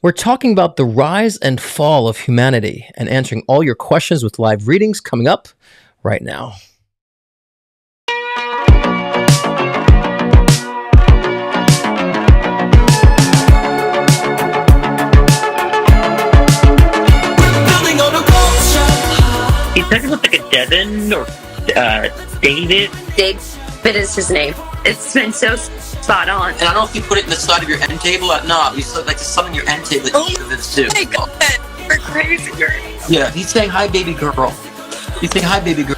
We're talking about the rise and fall of humanity and answering all your questions with live readings coming up right now. He said it was like a Devin or David. David is his name. It's been so spot on. And I don't know if you put it in the side of your end table or not. He's like to summon your end table that each of this too. My God, we're crazy. Yeah, he's saying hi, baby girl. He's saying hi, baby girl.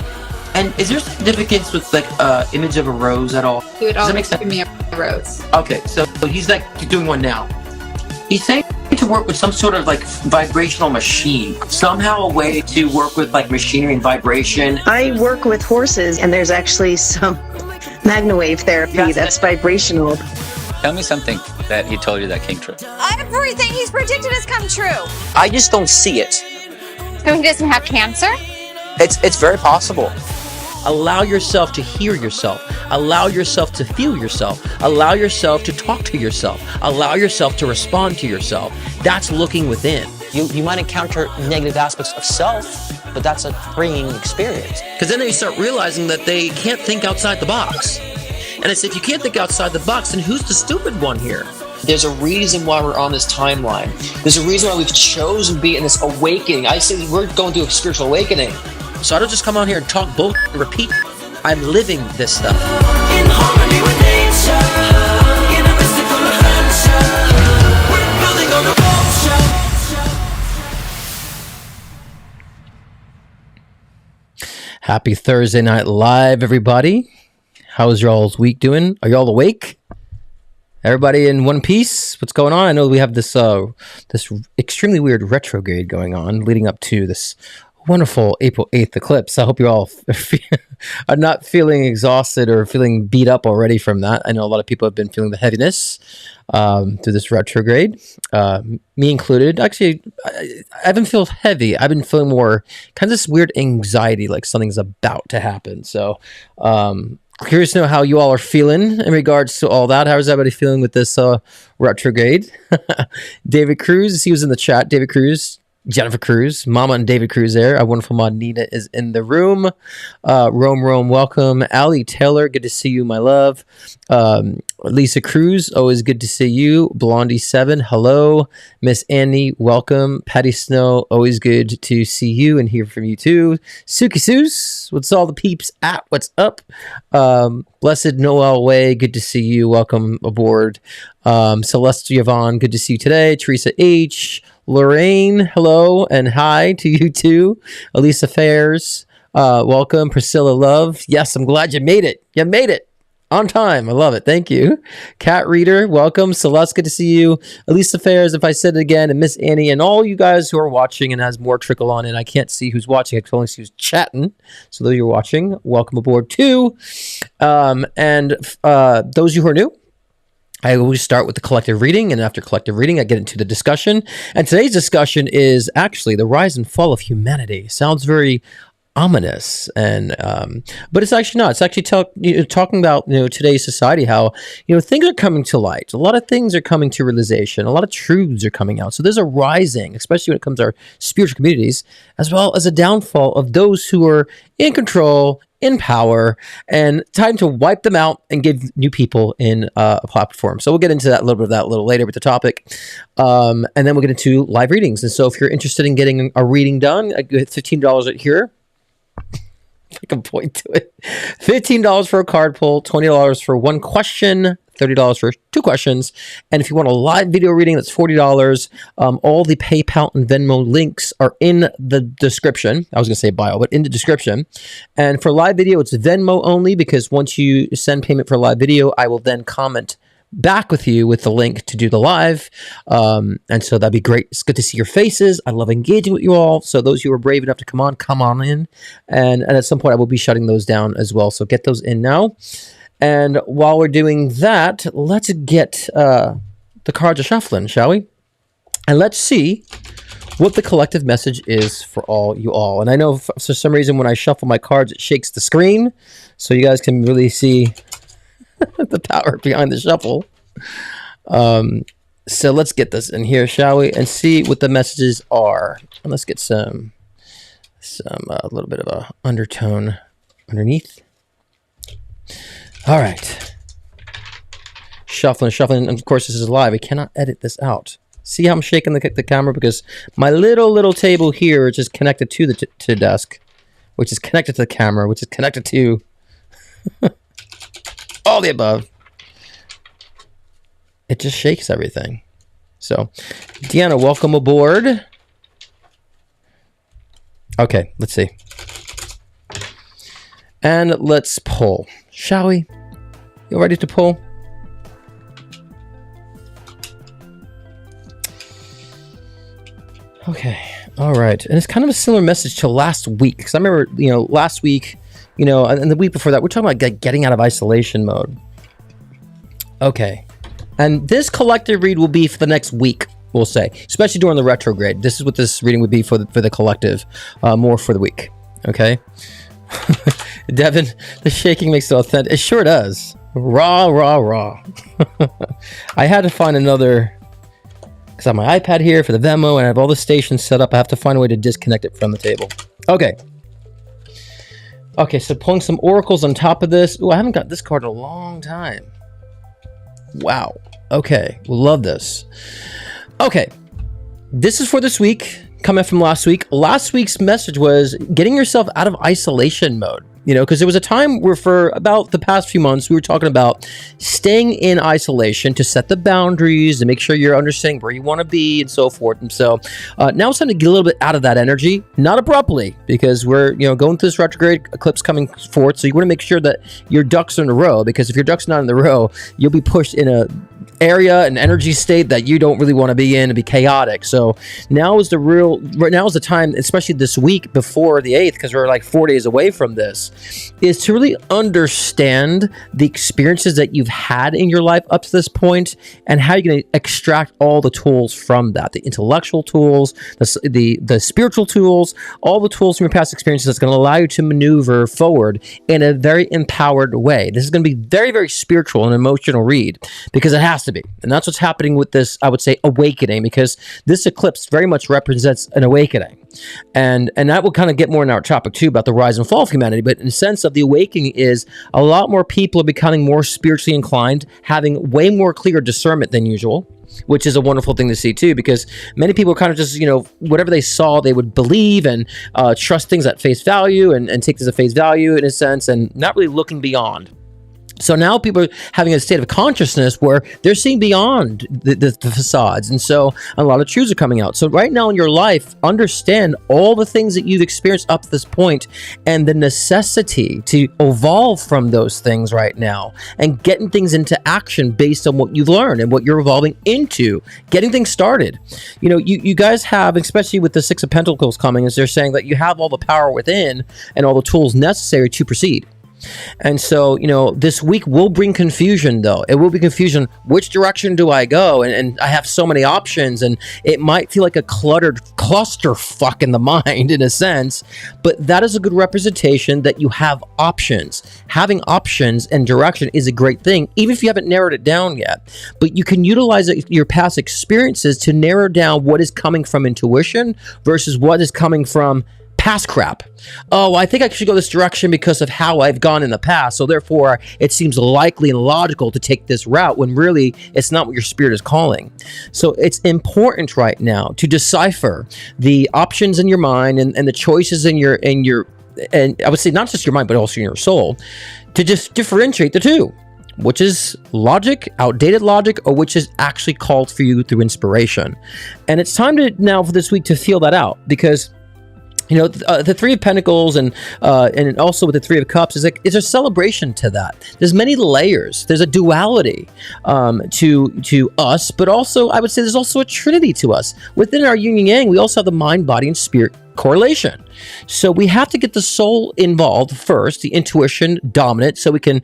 And is there significance with like image of a rose at all? He would Does that make always sense? give me a rose. Okay, so he's like doing one now. He's saying to work with some sort of like vibrational machine. Somehow a way to work with like machinery and vibration. I work with horses, and there's actually some magnawave therapy that's vibrational. Tell me something that he told you that came true. Everything he's predicted has come true. I just don't see it. So he doesn't have cancer? It's very possible. Allow yourself to hear yourself. Allow yourself to feel yourself. Allow yourself to talk to yourself. Allow yourself to respond to yourself. That's looking within. You might encounter negative aspects of self, but that's a freeing experience. Because then they start realizing that they can't think outside the box. And it's if you can't think outside the box, then who's the stupid one here? There's a reason why we're on this timeline. There's a reason why we've chosen to be in this awakening. I say we're going through a spiritual awakening. So I don't just come on here and talk bull and repeat. I'm living this stuff. In harmony with nature, in a mystical adventure, we're building on the culture. Happy Thursday Night Live, everybody. How's y'all's week doing? Are y'all awake? Everybody in one piece? What's going on? I know we have this this extremely weird retrograde going on leading up to this wonderful April 8th eclipse. I hope you all are not feeling exhausted or feeling beat up already from that. I know a lot of people have been feeling the heaviness through this retrograde, me included. Actually, I haven't felt heavy. I've been feeling more kind of this weird anxiety, like something's about to happen. So curious to know how you all are feeling in regards to all that. How is everybody feeling with this retrograde? David Cruz, he was in the chat. David Cruz, Jennifer Cruz, Mama and David Cruz there. Our wonderful mod Nina is in the room. Rome, welcome. Allie Taylor, good to see you, my love. Lisa Cruz, always good to see you. Blondie7, hello. Miss Annie, welcome. Patty Snow, always good to see you and hear from you too. Suki Soos, what's all the peeps at? What's up? Blessed Noel Way, good to see you. Welcome aboard. Celeste Yvonne, good to see you today. Teresa H. Lorraine, hello and hi to you too. Elisa Fairs, welcome. Priscilla Love, yes, I'm glad you made it. You made it on time. I love it. Thank you. Cat Reader, welcome. Celeste, good to see you. Elisa Fairs, if I said it again, and Miss Annie, and all you guys who are watching and has more trickle on in. I can't see who's watching. I can only see who's chatting. So those who are watching, welcome aboard too. And those who are new, I always start with the collective reading, and after collective reading, I get into the discussion. And today's discussion is actually the rise and fall of humanity. Sounds very ominous, and but it's actually not. It's actually talking about today's society, how things are coming to light. A lot of things are coming to realization. A lot of truths are coming out. So there's a rising, especially when it comes to our spiritual communities, as well as a downfall of those who are in control, in power, and time to wipe them out and give new people in a platform. So we'll get into that a little later with the topic. And then we'll get into live readings. And so if you're interested in getting a reading done, $15 right here. I can point to it. $15 for a card pull, $20 for one question, $30 for two questions. And if you want a live video reading, that's $40. All the PayPal and Venmo links are in the description. I was going to say bio, but in the description. And for live video, it's Venmo only, because once you send payment for live video, I will then comment back with you with the link to do the live. And so that'd be great. It's good to see your faces. I love engaging with you all. So those who are brave enough to come on in. And at some point I will be shutting those down as well. So get those in now. And while we're doing that, let's get the cards a shuffling, shall we? And let's see what the collective message is for you all. And I know for some reason when I shuffle my cards, it shakes the screen. So you guys can really see the power behind the shuffle. So let's get this in here, shall we? And see what the messages are. And let's get some a little bit of a undertone underneath. All right. Shuffling. And of course, this is live. I cannot edit this out. See how I'm shaking the camera? Because my little table here is just connected to the desk, which is connected to the camera, which is connected to all the above. It just shakes everything. So, Deanna, welcome aboard. Okay, let's see. And let's pull, shall we? You ready to pull? Okay, all right. And it's kind of a similar message to last week. Because I remember, last week, and the week before that, we're talking about getting out of isolation mode. Okay. And this collective read will be for the next week, we'll say. Especially during the retrograde. This is what this reading would be for the collective. More for the week. Okay? Devin, the shaking makes it authentic. It sure does. Raw. I had to find another... Because I have my iPad here for the Venmo, and I have all the stations set up. I have to find a way to disconnect it from the table. Okay, so pulling some oracles on top of this. Ooh, I haven't got this card in a long time. Wow. Okay, we'll love this. Okay, this is for this week, coming from last week. Last week's message was getting yourself out of isolation mode. Because there was a time where for about the past few months, we were talking about staying in isolation to set the boundaries and make sure you're understanding where you want to be and so forth. And so now it's time to get a little bit out of that energy, not abruptly, because we're, going through this retrograde eclipse coming forth. So you want to make sure that your ducks are in a row, because if your ducks not in the row, you'll be pushed in a area, an energy state that you don't really want to be in, and be chaotic. So now is the time, especially this week before the 8th, because we're like 4 days away from this, is to really understand the experiences that you've had in your life up to this point, and how you're going to extract all the tools from that, the intellectual tools, the spiritual tools, all the tools from your past experiences that's going to allow you to maneuver forward in a very empowered way. This is going to be very, very spiritual and emotional read, because it has to be. And that's what's happening with this, I would say, awakening, because this eclipse very much represents an awakening. And that will kind of get more in our topic too about the rise and fall of humanity. But in the sense of the awakening is a lot more people are becoming more spiritually inclined, having way more clear discernment than usual, which is a wonderful thing to see too, because many people kind of just, whatever they saw, they would believe and trust things at face value and take this at face value in a sense, and not really looking beyond. So now people are having a state of consciousness where they're seeing beyond the facades. And so a lot of truths are coming out. So right now in your life, understand all the things that you've experienced up to this point and the necessity to evolve from those things right now and getting things into action based on what you've learned and what you're evolving into, getting things started. You guys have, especially with the Six of Pentacles coming, is they're saying that you have all the power within and all the tools necessary to proceed. And so, this week will bring confusion, though. It will be confusion. Which direction do I go? And I have so many options, and it might feel like a cluttered clusterfuck in the mind, in a sense. But that is a good representation that you have options. Having options and direction is a great thing, even if you haven't narrowed it down yet. But you can utilize your past experiences to narrow down what is coming from intuition versus what is coming from past crap. Oh, I think I should go this direction because of how I've gone in the past. So therefore, it seems likely and logical to take this route when really it's not what your spirit is calling. So it's important right now to decipher the options in your mind and the choices in your, and I would say not just your mind, but also in your soul, to just differentiate the two. Which is logic, outdated logic, or which is actually called for you through inspiration. And it's time to now for this week to feel that out, because the Three of Pentacles and also with the Three of Cups is a celebration to that. There's many layers. There's a duality to us, but also I would say there's also a trinity to us. Within our yin and yang, we also have the mind, body, and spirit correlation. So we have to get the soul involved first, the intuition dominant, so we can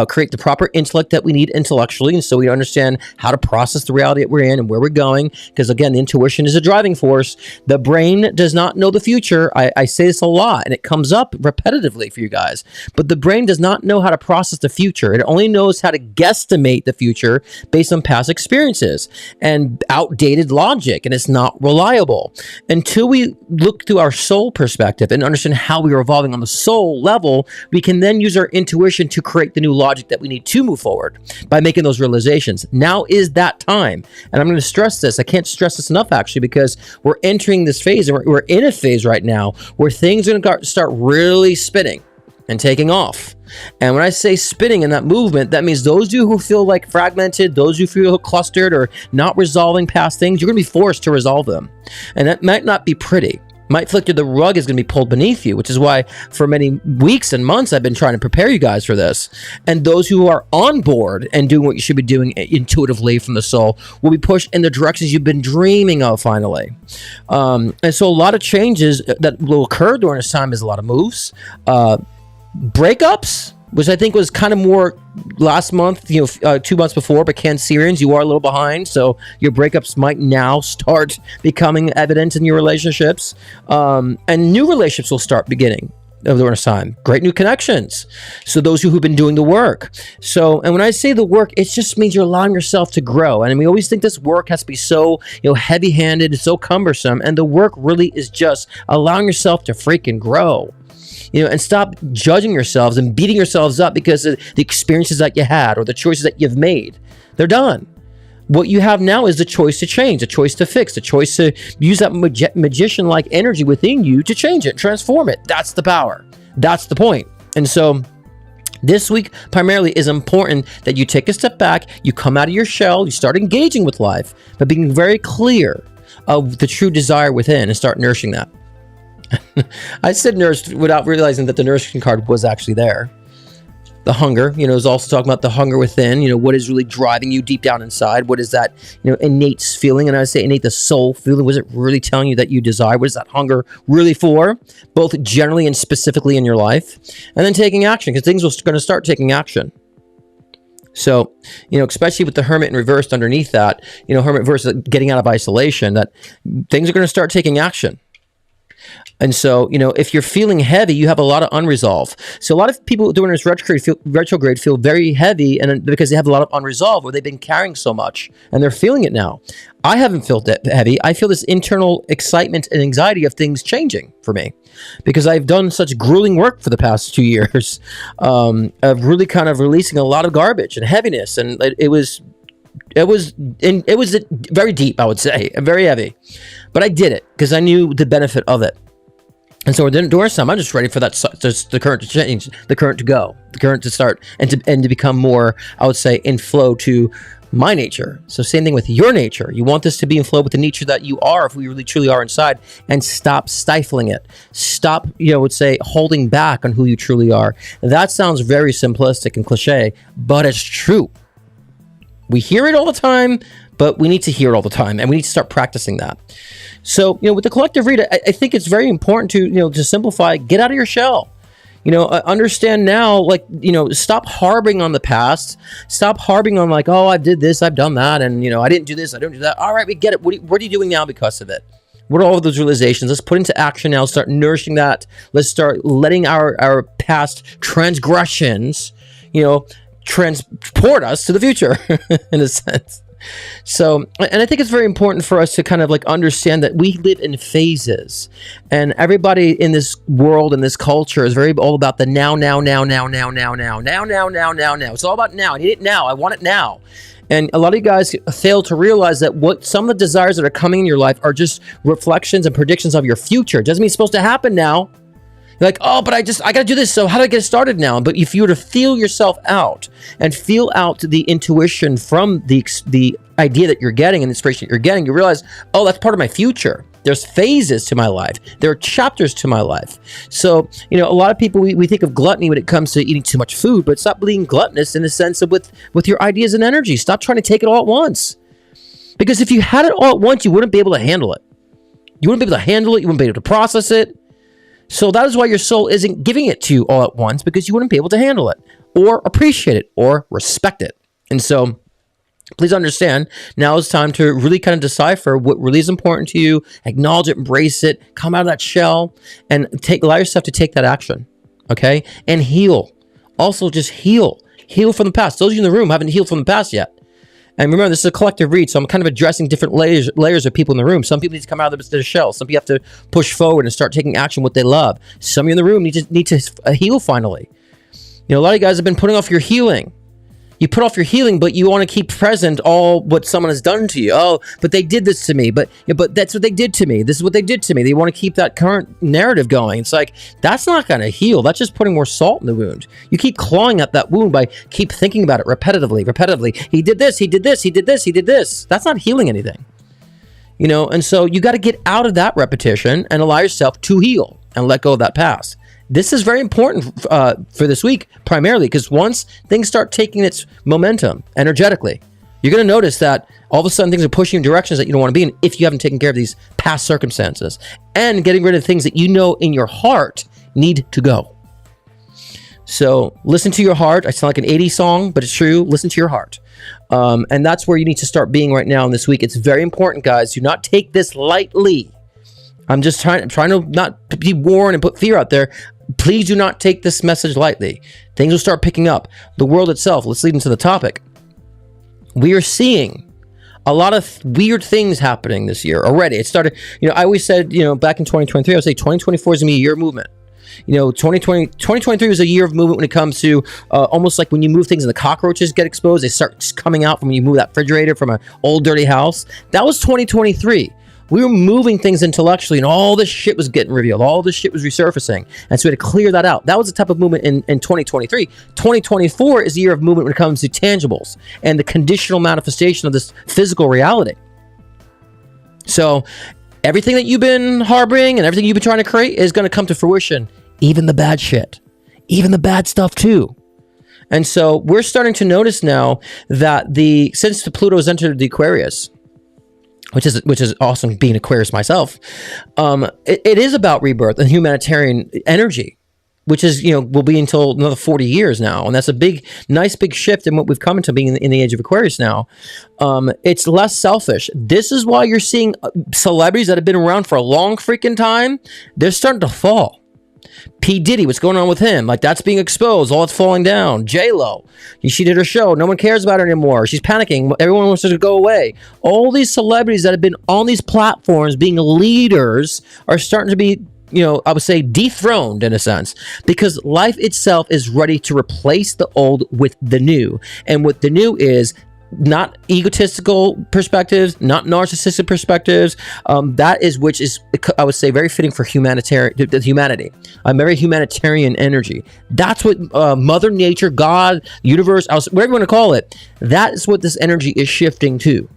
create the proper intellect that we need intellectually, and so we understand how to process the reality that we're in and where we're going. Because again, the intuition is a driving force. The brain does not know the future. I say this a lot, and it comes up repetitively for you guys. But the brain does not know how to process the future. It only knows how to guesstimate the future based on past experiences and outdated logic, and it's not reliable. Until we look through our soul perspective and understand how we are evolving on the soul level, we can then use our intuition to create the new logic that we need to move forward by making those realizations. Now is that time. And I'm going to stress this. I can't stress this enough, actually, because we're entering this phase, and we're in a phase right now where things are going to start really spinning and taking off. And when I say spinning in that movement, that means those of you who feel like fragmented, those who feel clustered or not resolving past things, you're going to be forced to resolve them. And that might not be pretty. Might feel like the rug is going to be pulled beneath you, which is why for many weeks and months I've been trying to prepare you guys for this. And those who are on board and doing what you should be doing intuitively from the soul will be pushed in the directions you've been dreaming of finally. And so a lot of changes that will occur during this time is a lot of moves, breakups, which I think was kind of more last month, 2 months before, but Cancerians, you are a little behind, so your breakups might now start becoming evident in your relationships, and new relationships will start beginning during this time. Great new connections. So those who've been doing the work. So, and when I say the work, it just means you're allowing yourself to grow. And we always think this work has to be so, heavy-handed, so cumbersome, and the work really is just allowing yourself to freaking grow. And stop judging yourselves and beating yourselves up because of the experiences that you had or the choices that you've made. They're done. What you have now is the choice to change, the choice to fix, the choice to use that magician-like energy within you to change it, transform it. That's the power. That's the point. And so this week primarily is important that you take a step back, you come out of your shell, you start engaging with life, but being very clear of the true desire within and start nourishing that. I said nourished without realizing that the nourishing card was actually there. The hunger, is also talking about the hunger within, what is really driving you deep down inside? What is that, innate feeling? And I say innate, the soul feeling. Was it really telling you that you desire? What is that hunger really for? Both generally and specifically in your life. And then taking action, because things are going to start taking action. So, especially with the Hermit in reversed underneath that, Hermit versus getting out of isolation, that things are going to start taking action. And so, if you're feeling heavy, you have a lot of unresolved. So a lot of people during this retrograde feel very heavy, and because they have a lot of unresolved, where they've been carrying so much, and they're feeling it now. I haven't felt that heavy. I feel this internal excitement and anxiety of things changing for me, because I've done such grueling work for the past 2 years of really kind of releasing a lot of garbage and heaviness, and it was very deep, I would say, and very heavy. But I did it because I knew the benefit of it. And so during this time, I'm just ready for the current to change, the current to go, the current to start, and to become more, I would say, in flow to my nature. So same thing with your nature. You want this to be in flow with the nature that you are, if we really truly are inside, and stop stifling it. Stop, I would say, holding back on who you truly are. That sounds very simplistic and cliche, but it's true. We hear it all the time, but we need to hear it all the time, and we need to start practicing that. So, with the collective read, I think it's very important to simplify, get out of your shell. Understand now, stop harboring on the past. Stop harboring on oh, I did this, I've done that, and, I didn't do this, I don't do that. All right, we get it. What are you doing now because of it? What are all of those realizations? Let's put into action now, start nourishing that. Let's start letting our past transgressions, transport us to the future, in a sense. So, and I think it's very important for us to kind of understand that we live in phases, and everybody in this world and this culture is very all about the now. It's all about now. I need it now. I want it now. And a lot of you guys fail to realize that what some of the desires that are coming in your life are just reflections and predictions of your future. It doesn't mean it's supposed to happen now. You're like, oh, but I got to do this, so how do I get started now? But if you were to feel yourself out and feel out the intuition from the idea that you're getting and the inspiration that you're getting, you realize, oh, that's part of my future. There's phases to my life. There are chapters to my life. So, a lot of people, we think of gluttony when it comes to eating too much food, but stop being gluttonous in the sense of with your ideas and energy. Stop trying to take it all at once. Because if you had it all at once, you wouldn't be able to handle it. You wouldn't be able to handle it. You wouldn't be able to process it. So that is why your soul isn't giving it to you all at once, because you wouldn't be able to handle it or appreciate it or respect it. And so please understand, now is time to really kind of decipher what really is important to you, acknowledge it, embrace it, come out of that shell, and allow yourself to take that action, okay? And heal. Also, just heal. Heal from the past. Those of you in the room haven't healed from the past yet. And remember, this is a collective read, so I'm kind of addressing different layers of people in the room. Some people need to come out of their shell. Some people have to push forward and start taking action what they love. Some of you in the room need to heal finally. You know, a lot of you guys have been putting off your healing. You put off your healing, but you want to keep present all what someone has done to you. Oh, but they did this to me. But that's what they did to me. This is what they did to me. They want to keep that current narrative going. It's like, that's not going to heal. That's just putting more salt in the wound. You keep clawing at that wound by keep thinking about it repetitively. He did this, he did this, he did this, he did this. That's not healing anything. You know, and so you got to get out of that repetition and allow yourself to heal and let go of that past. This is very important for this week, primarily because once things start taking its momentum energetically, you're going to notice that all of a sudden things are pushing you in directions that you don't want to be in if you haven't taken care of these past circumstances and getting rid of things that you know in your heart need to go. So listen to your heart. I sound like an 80s song, but it's true. Listen to your heart. And that's where you need to start being right now in this week. It's very important, guys. Do not take this lightly. I'm just trying to not be warned and put fear out there. Please do not take this message lightly. Things will start picking up. The world itself, let's lead into the topic. We are seeing a lot of weird things happening this year already. It started, I always said, back in 2023, I would say 2024 is going to be a year of movement. 2023 was a year of movement when it comes to almost like when you move things and the cockroaches get exposed, they start coming out from when you move that refrigerator from an old dirty house. That was 2023. We were moving things intellectually and all this shit was getting revealed. All this shit was resurfacing. And so we had to clear that out. That was the type of movement in 2023. 2024 is a year of movement when it comes to tangibles and the conditional manifestation of this physical reality. So everything that you've been harboring and everything you've been trying to create is going to come to fruition. Even the bad shit. Even the bad stuff too. And so we're starting to notice now that since the Pluto has entered the Aquarius, which is awesome being Aquarius myself, it is about rebirth and humanitarian energy, which is, will be until another 40 years now. And that's a nice big shift in what we've come into being in the age of Aquarius now. It's less selfish. This is why you're seeing celebrities that have been around for a long freaking time, they're starting to fall. P. Diddy, what's going on with him? Like, that's being exposed. All it's falling down. J-Lo, she did her show. No one cares about her anymore. She's panicking. Everyone wants her to go away. All these celebrities that have been on these platforms being leaders are starting to be, I would say dethroned in a sense, because life itself is ready to replace the old with the new. And what the new is not egotistical perspectives, not narcissistic perspectives. That is, which is, I would say, very fitting for humanity. A very humanitarian energy. That's what Mother Nature, God, universe, whatever you want to call it, that is what this energy is shifting to.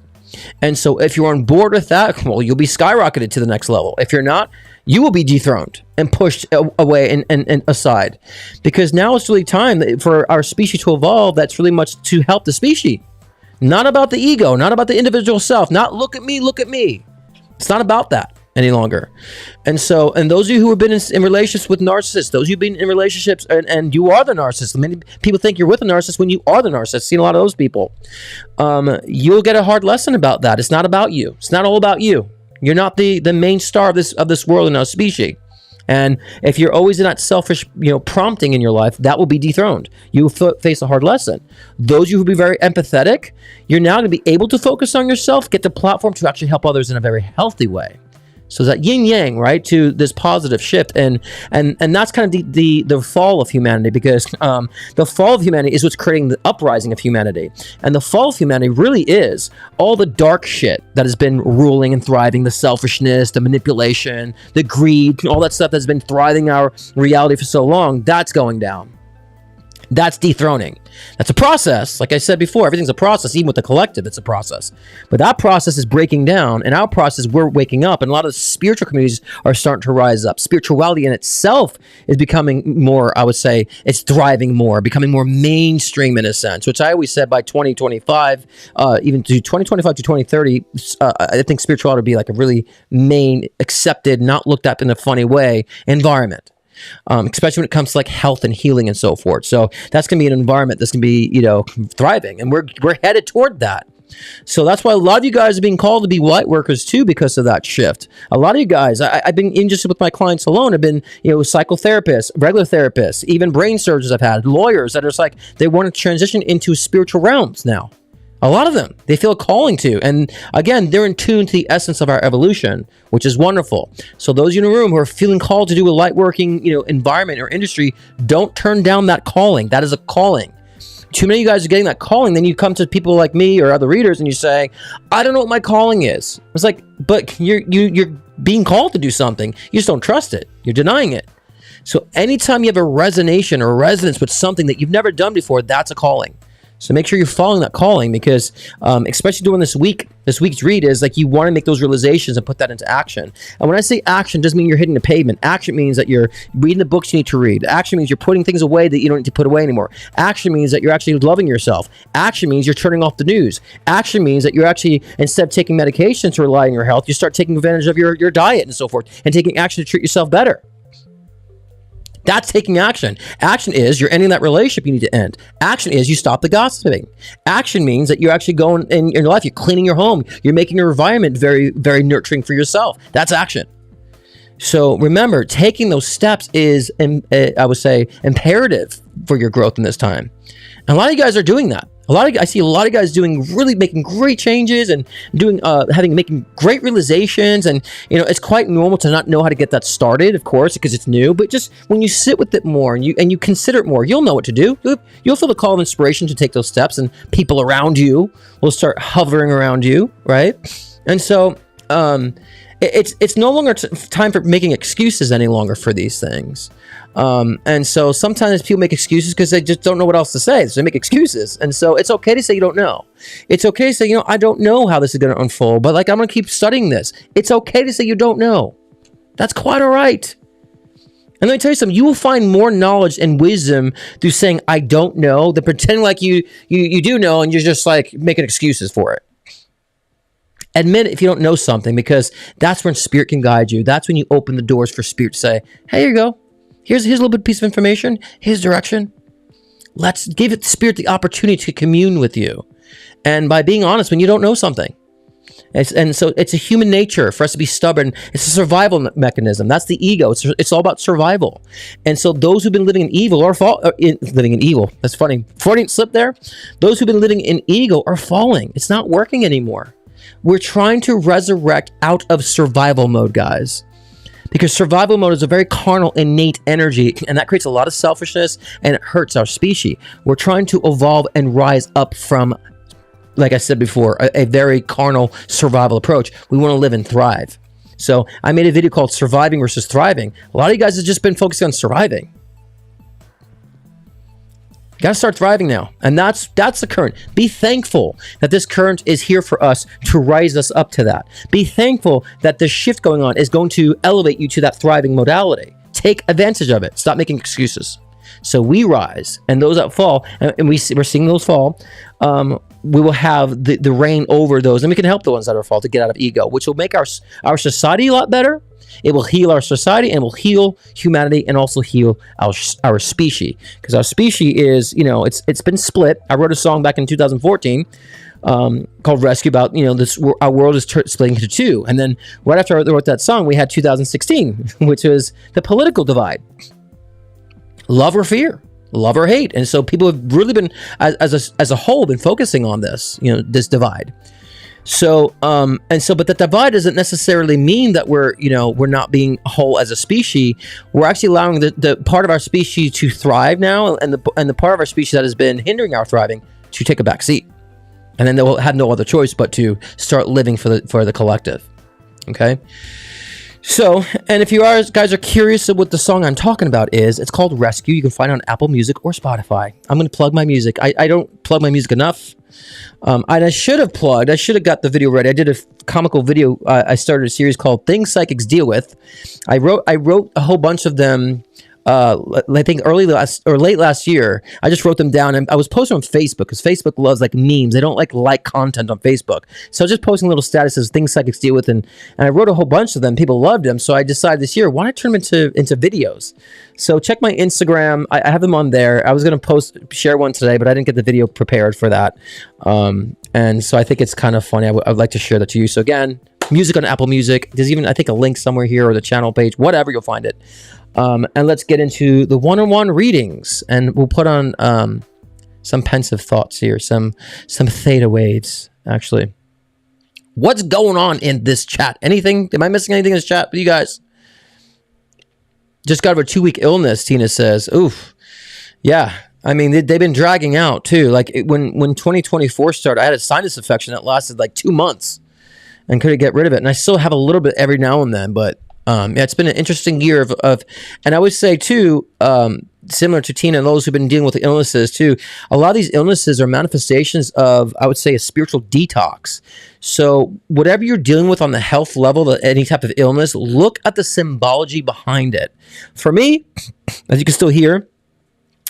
And so if you're on board with that, well, you'll be skyrocketed to the next level. If you're not, you will be dethroned and pushed away and aside. Because now it's really time for our species to evolve. That's really much to help the species. Not about the ego, not about the individual self, not look at me. It's not about that any longer. And so, and those of you who have been in relationships with narcissists, those of you who've been in relationships and you are the narcissist, many people think you're with a narcissist when you are the narcissist. I've seen a lot of those people. You'll get a hard lesson about that. It's not about you. It's not all about you. You're not the main star of this world and our species. And if you're always in that selfish, prompting in your life, that will be dethroned. You will face a hard lesson. Those of you who will be very empathetic, you're now going to be able to focus on yourself, get the platform to actually help others in a very healthy way. So that yin yang, right, to this positive shift, and that's kind of the fall of humanity, because the fall of humanity is what's creating the uprising of humanity, and the fall of humanity really is all the dark shit that has been ruling and thriving, the selfishness, the manipulation, the greed, all that stuff that's been thriving our reality for so long. That's going down. That's dethroning. That's a process. Like I said before, everything's a process. Even with the collective, it's a process. But that process is breaking down. And our process, we're waking up. And a lot of spiritual communities are starting to rise up. Spirituality in itself is becoming more, I would say, it's thriving more, becoming more mainstream in a sense, which I always said by 2025, even to 2025 to 2030, I think spirituality would be like a really main, accepted, not looked at in a funny way environment. Especially when it comes to like health and healing and so forth. So that's going to be an environment that's going to be, thriving, and we're headed toward that. So that's why a lot of you guys are being called to be light workers too, because of that shift. A lot of you guys, I've been interested with my clients alone. I've been, psychotherapists, regular therapists, even brain surgeons I've had, lawyers that are just like, they want to transition into spiritual realms now. A lot of them, they feel a calling to. And again, they're in tune to the essence of our evolution, which is wonderful. So those in the room who are feeling called to do a light working, environment or industry, don't turn down that calling. That is a calling. Too many of you guys are getting that calling. Then you come to people like me or other readers and you say, I don't know what my calling is. It's like, but you're being called to do something. You just don't trust it. You're denying it. So anytime you have a resonation or a resonance with something that you've never done before, that's a calling. So make sure you're following that calling, because especially during this week's read is like you want to make those realizations and put that into action. And when I say action, it doesn't mean you're hitting the pavement. Action means that you're reading the books you need to read. Action means you're putting things away that you don't need to put away anymore. Action means that you're actually loving yourself. Action means you're turning off the news. Action means that you're actually, instead of taking medication to rely on your health, you start taking advantage of your diet and so forth, and taking action to treat yourself better. That's taking action. Action is you're ending that relationship you need to end. Action is you stop the gossiping. Action means that you're actually going in your life, you're cleaning your home, you're making your environment very, very nurturing for yourself. That's action. So remember, taking those steps is, I would say, imperative for your growth in this time. And a lot of you guys are doing that. I see a lot of guys making great changes and making great realizations. And, it's quite normal to not know how to get that started, of course, because it's new. But just when you sit with it more and you consider it more, you'll know what to do. You'll feel the call of inspiration to take those steps, and people around you will start hovering around you, right? And so, it's no longer time for making excuses any longer for these things. And so sometimes people make excuses because they just don't know what else to say. So they make excuses. And so it's okay to say you don't know. It's okay to say, I don't know how this is going to unfold, but I'm going to keep studying this. It's okay to say you don't know. That's quite all right. And let me tell you something, you will find more knowledge and wisdom through saying, I don't know, than pretending like you do know and you're just like making excuses for it. Admit it if you don't know something, because that's when spirit can guide you. That's when you open the doors for spirit to say, hey, here you go. Here's a little bit piece of information. Here's direction. Let's give it spirit the opportunity to commune with you. And by being honest when you don't know something. And so it's a human nature for us to be stubborn. It's a survival mechanism. That's the ego. It's all about survival. And so those who've been living in evil living in evil. That's funny. Freudian slip there. Those who've been living in ego are falling. It's not working anymore. We're trying to resurrect out of survival mode, guys. Because survival mode is a very carnal, innate energy, and that creates a lot of selfishness, and it hurts our species. We're trying to evolve and rise up from, like I said before, a very carnal survival approach. We want to live and thrive. So I made a video called Surviving versus Thriving. A lot of you guys have just been focusing on surviving. You gotta start thriving now. And that's the current. Be thankful that this current is here for us to rise us up to that. Be thankful that the shift going on is going to elevate you to that thriving modality. Take advantage of it. Stop making excuses. So we rise, and those that fall, and we're seeing those fall, we will have the reign over those, and we can help the ones that are fall to get out of ego, which will make our society a lot better. It will heal our society, and will heal humanity, and also heal our species. Because our species is, it's been split. I wrote a song back in 2014 called Rescue about, our world is splitting into two. And then right after I wrote that song, we had 2016, which was the political divide. Love or fear, love or hate. And so people have really been, as a whole, been focusing on this, this divide. So, but the divide doesn't necessarily mean that we're not being whole as a species. We're actually allowing the part of our species to thrive now, and the part of our species that has been hindering our thriving to take a back seat. And then they'll have no other choice but to start living for the collective. Okay. So, and if you guys are curious of what the song I'm talking about is, it's called Rescue. You can find it on Apple Music or Spotify. I'm going to plug my music. I don't plug my music enough. And I should have got the video ready. I did a comical video. I started a series called Things Psychics Deal With. I wrote a whole bunch of them. I think late last year. I just wrote them down, and I was posting on Facebook because Facebook loves like memes. They don't like content on Facebook, so I was just posting little statuses, things psychics deal with, and I wrote a whole bunch of them. People loved them, so I decided this year, why not turn them into videos? So check my Instagram. I have them on there. I was gonna share one today, but I didn't get the video prepared for that, and so I think it's kind of funny. I would like to share that to you. So again, music on Apple Music. There's even, I think, a link somewhere here or the channel page, whatever, you'll find it. And let's get into the one-on-one readings, and we'll put on some pensive thoughts here, some theta waves, actually. What's going on in this chat? Anything? Am I missing anything in this chat with you guys? Just got over a 2-week illness, Tina says. Oof. Yeah. I mean, they've been dragging out, too. Like, when 2024 started, I had a sinus infection that lasted like 2 months and couldn't get rid of it. And I still have a little bit every now and then, but yeah, it's been an interesting year of, and I would say too, similar to Tina and those who've been dealing with the illnesses too, a lot of these illnesses are manifestations of, I would say, a spiritual detox. So whatever you're dealing with on the health level, any type of illness, look at the symbology behind it. For me, as you can still hear,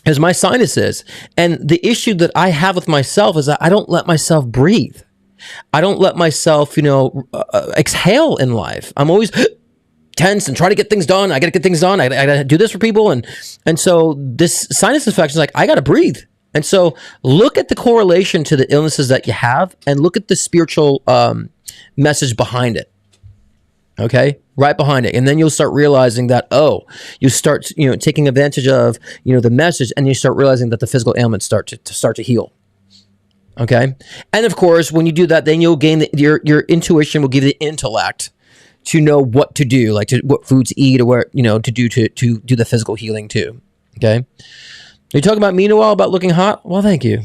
is my sinuses. And the issue that I have with myself is that I don't let myself breathe. I don't let myself, exhale in life. I'm always tense and try to get things done. I got to get things done. I got to do this for people. And so this sinus infection is like, I got to breathe. And so look at the correlation to the illnesses that you have and look at the spiritual message behind it. Okay, right behind it. And then you'll start realizing that, you start, taking advantage of, the message, and you start realizing that the physical ailments start to heal. Okay. And of course, when you do that, then you'll gain your intuition will give you the intellect to know what to do, like what foods to eat or where, to do to do the physical healing too. Okay. You're talking about me in a while about looking hot. Well, thank you.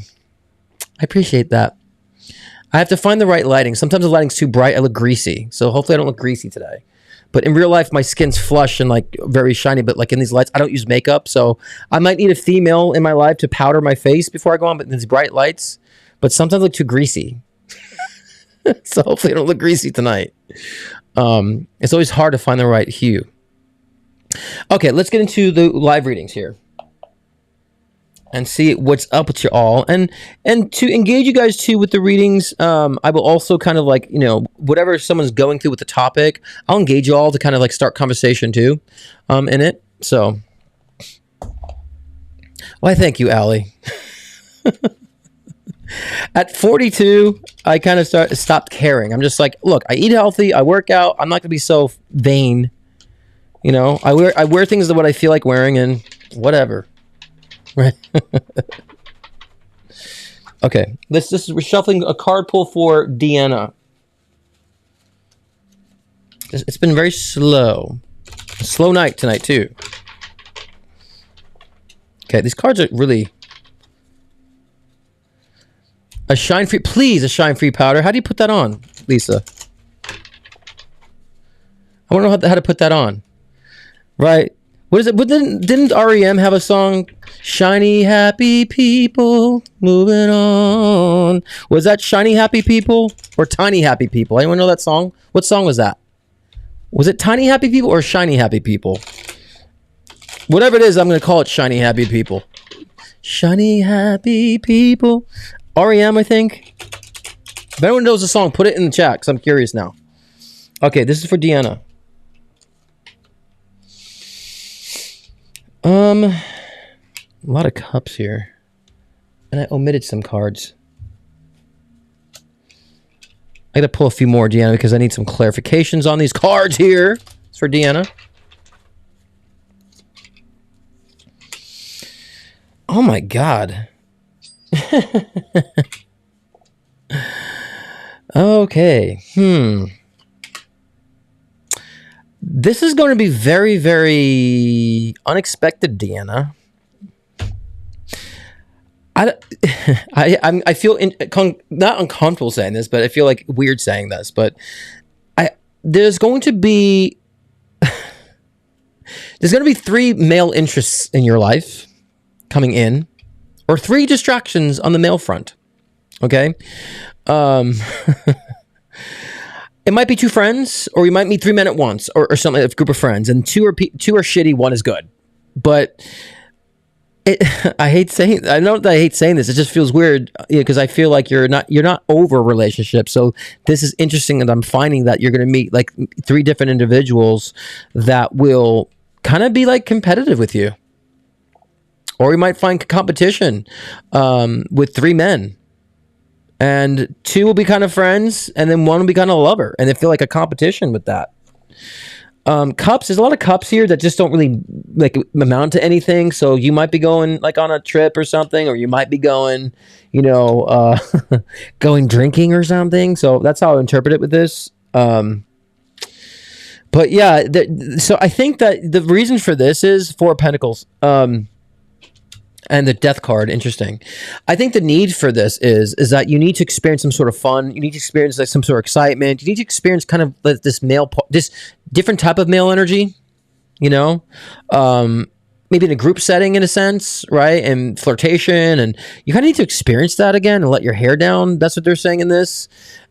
I appreciate that. I have to find the right lighting. Sometimes the lighting's too bright. I look greasy. So hopefully I don't look greasy today. But in real life, my skin's flush and like very shiny. But like in these lights, I don't use makeup. So I might need a female in my life to powder my face before I go on. But these bright lights, but sometimes I look too greasy. So hopefully I don't look greasy tonight. It's always hard to find the right hue. Okay, let's get into the live readings here and see what's up with you all. And to engage you guys too with the readings, I will also kind of like, whatever someone's going through with the topic, I'll engage you all to kind of like start conversation too in it. So, why thank you, Allie. At 42, I kind of stopped caring. I'm just like, look, I eat healthy, I work out. I'm not gonna be so vain. I wear things that what I feel like wearing and whatever. Right. Okay. We're shuffling a card pull for Deanna. It's been very slow. A slow night tonight too. Okay, these cards are really. A shine free powder. How do you put that on, Lisa? I want to know how to put that on. Right. What is it? Didn't REM have a song? Shiny happy people moving on. Was that Shiny Happy People or Tiny Happy People? Anyone know that song? What song was that? Was it Tiny Happy People or Shiny Happy People? Whatever it is, I'm going to call it Shiny Happy People. Shiny Happy People. REM, I think. If anyone knows the song, put it in the chat because I'm curious now. Okay, this is for Deanna. A lot of cups here. And I omitted some cards. I gotta pull a few more, Deanna, because I need some clarifications on these cards here. It's for Deanna. Oh my God. Okay. This is going to be very, very unexpected, Deanna. I feel not uncomfortable saying this, but I feel like weird saying this. But there's going to be there's going to be 3 male interests in your life coming in, or 3 distractions on the male front. Okay. It might be 2 friends, or you might meet 3 men at once, or something, a group of friends, and 2 are shitty, 1 is good. But I hate saying this. It just feels weird because I feel like you're not over a relationship. So this is interesting, and I'm finding that you're going to meet like 3 different individuals that will kind of be like competitive with you, or you might find competition with 3 men. And 2 will be kind of friends, and then 1 will be kind of a lover, and they feel like a competition with that. Cups, there's a lot of cups here that just don't really like amount to anything. So you might be going like on a trip or something, or you might be going, going drinking or something. So that's how I interpret it with this. But yeah, so I think that the reason for this is 4 of Pentacles. And the Death card, interesting. I think the need for this is that you need to experience some sort of fun. You need to experience like some sort of excitement. You need to experience kind of like this different type of male energy, maybe in a group setting in a sense, right? And flirtation, and you kind of need to experience that again and let your hair down. That's what they're saying in this.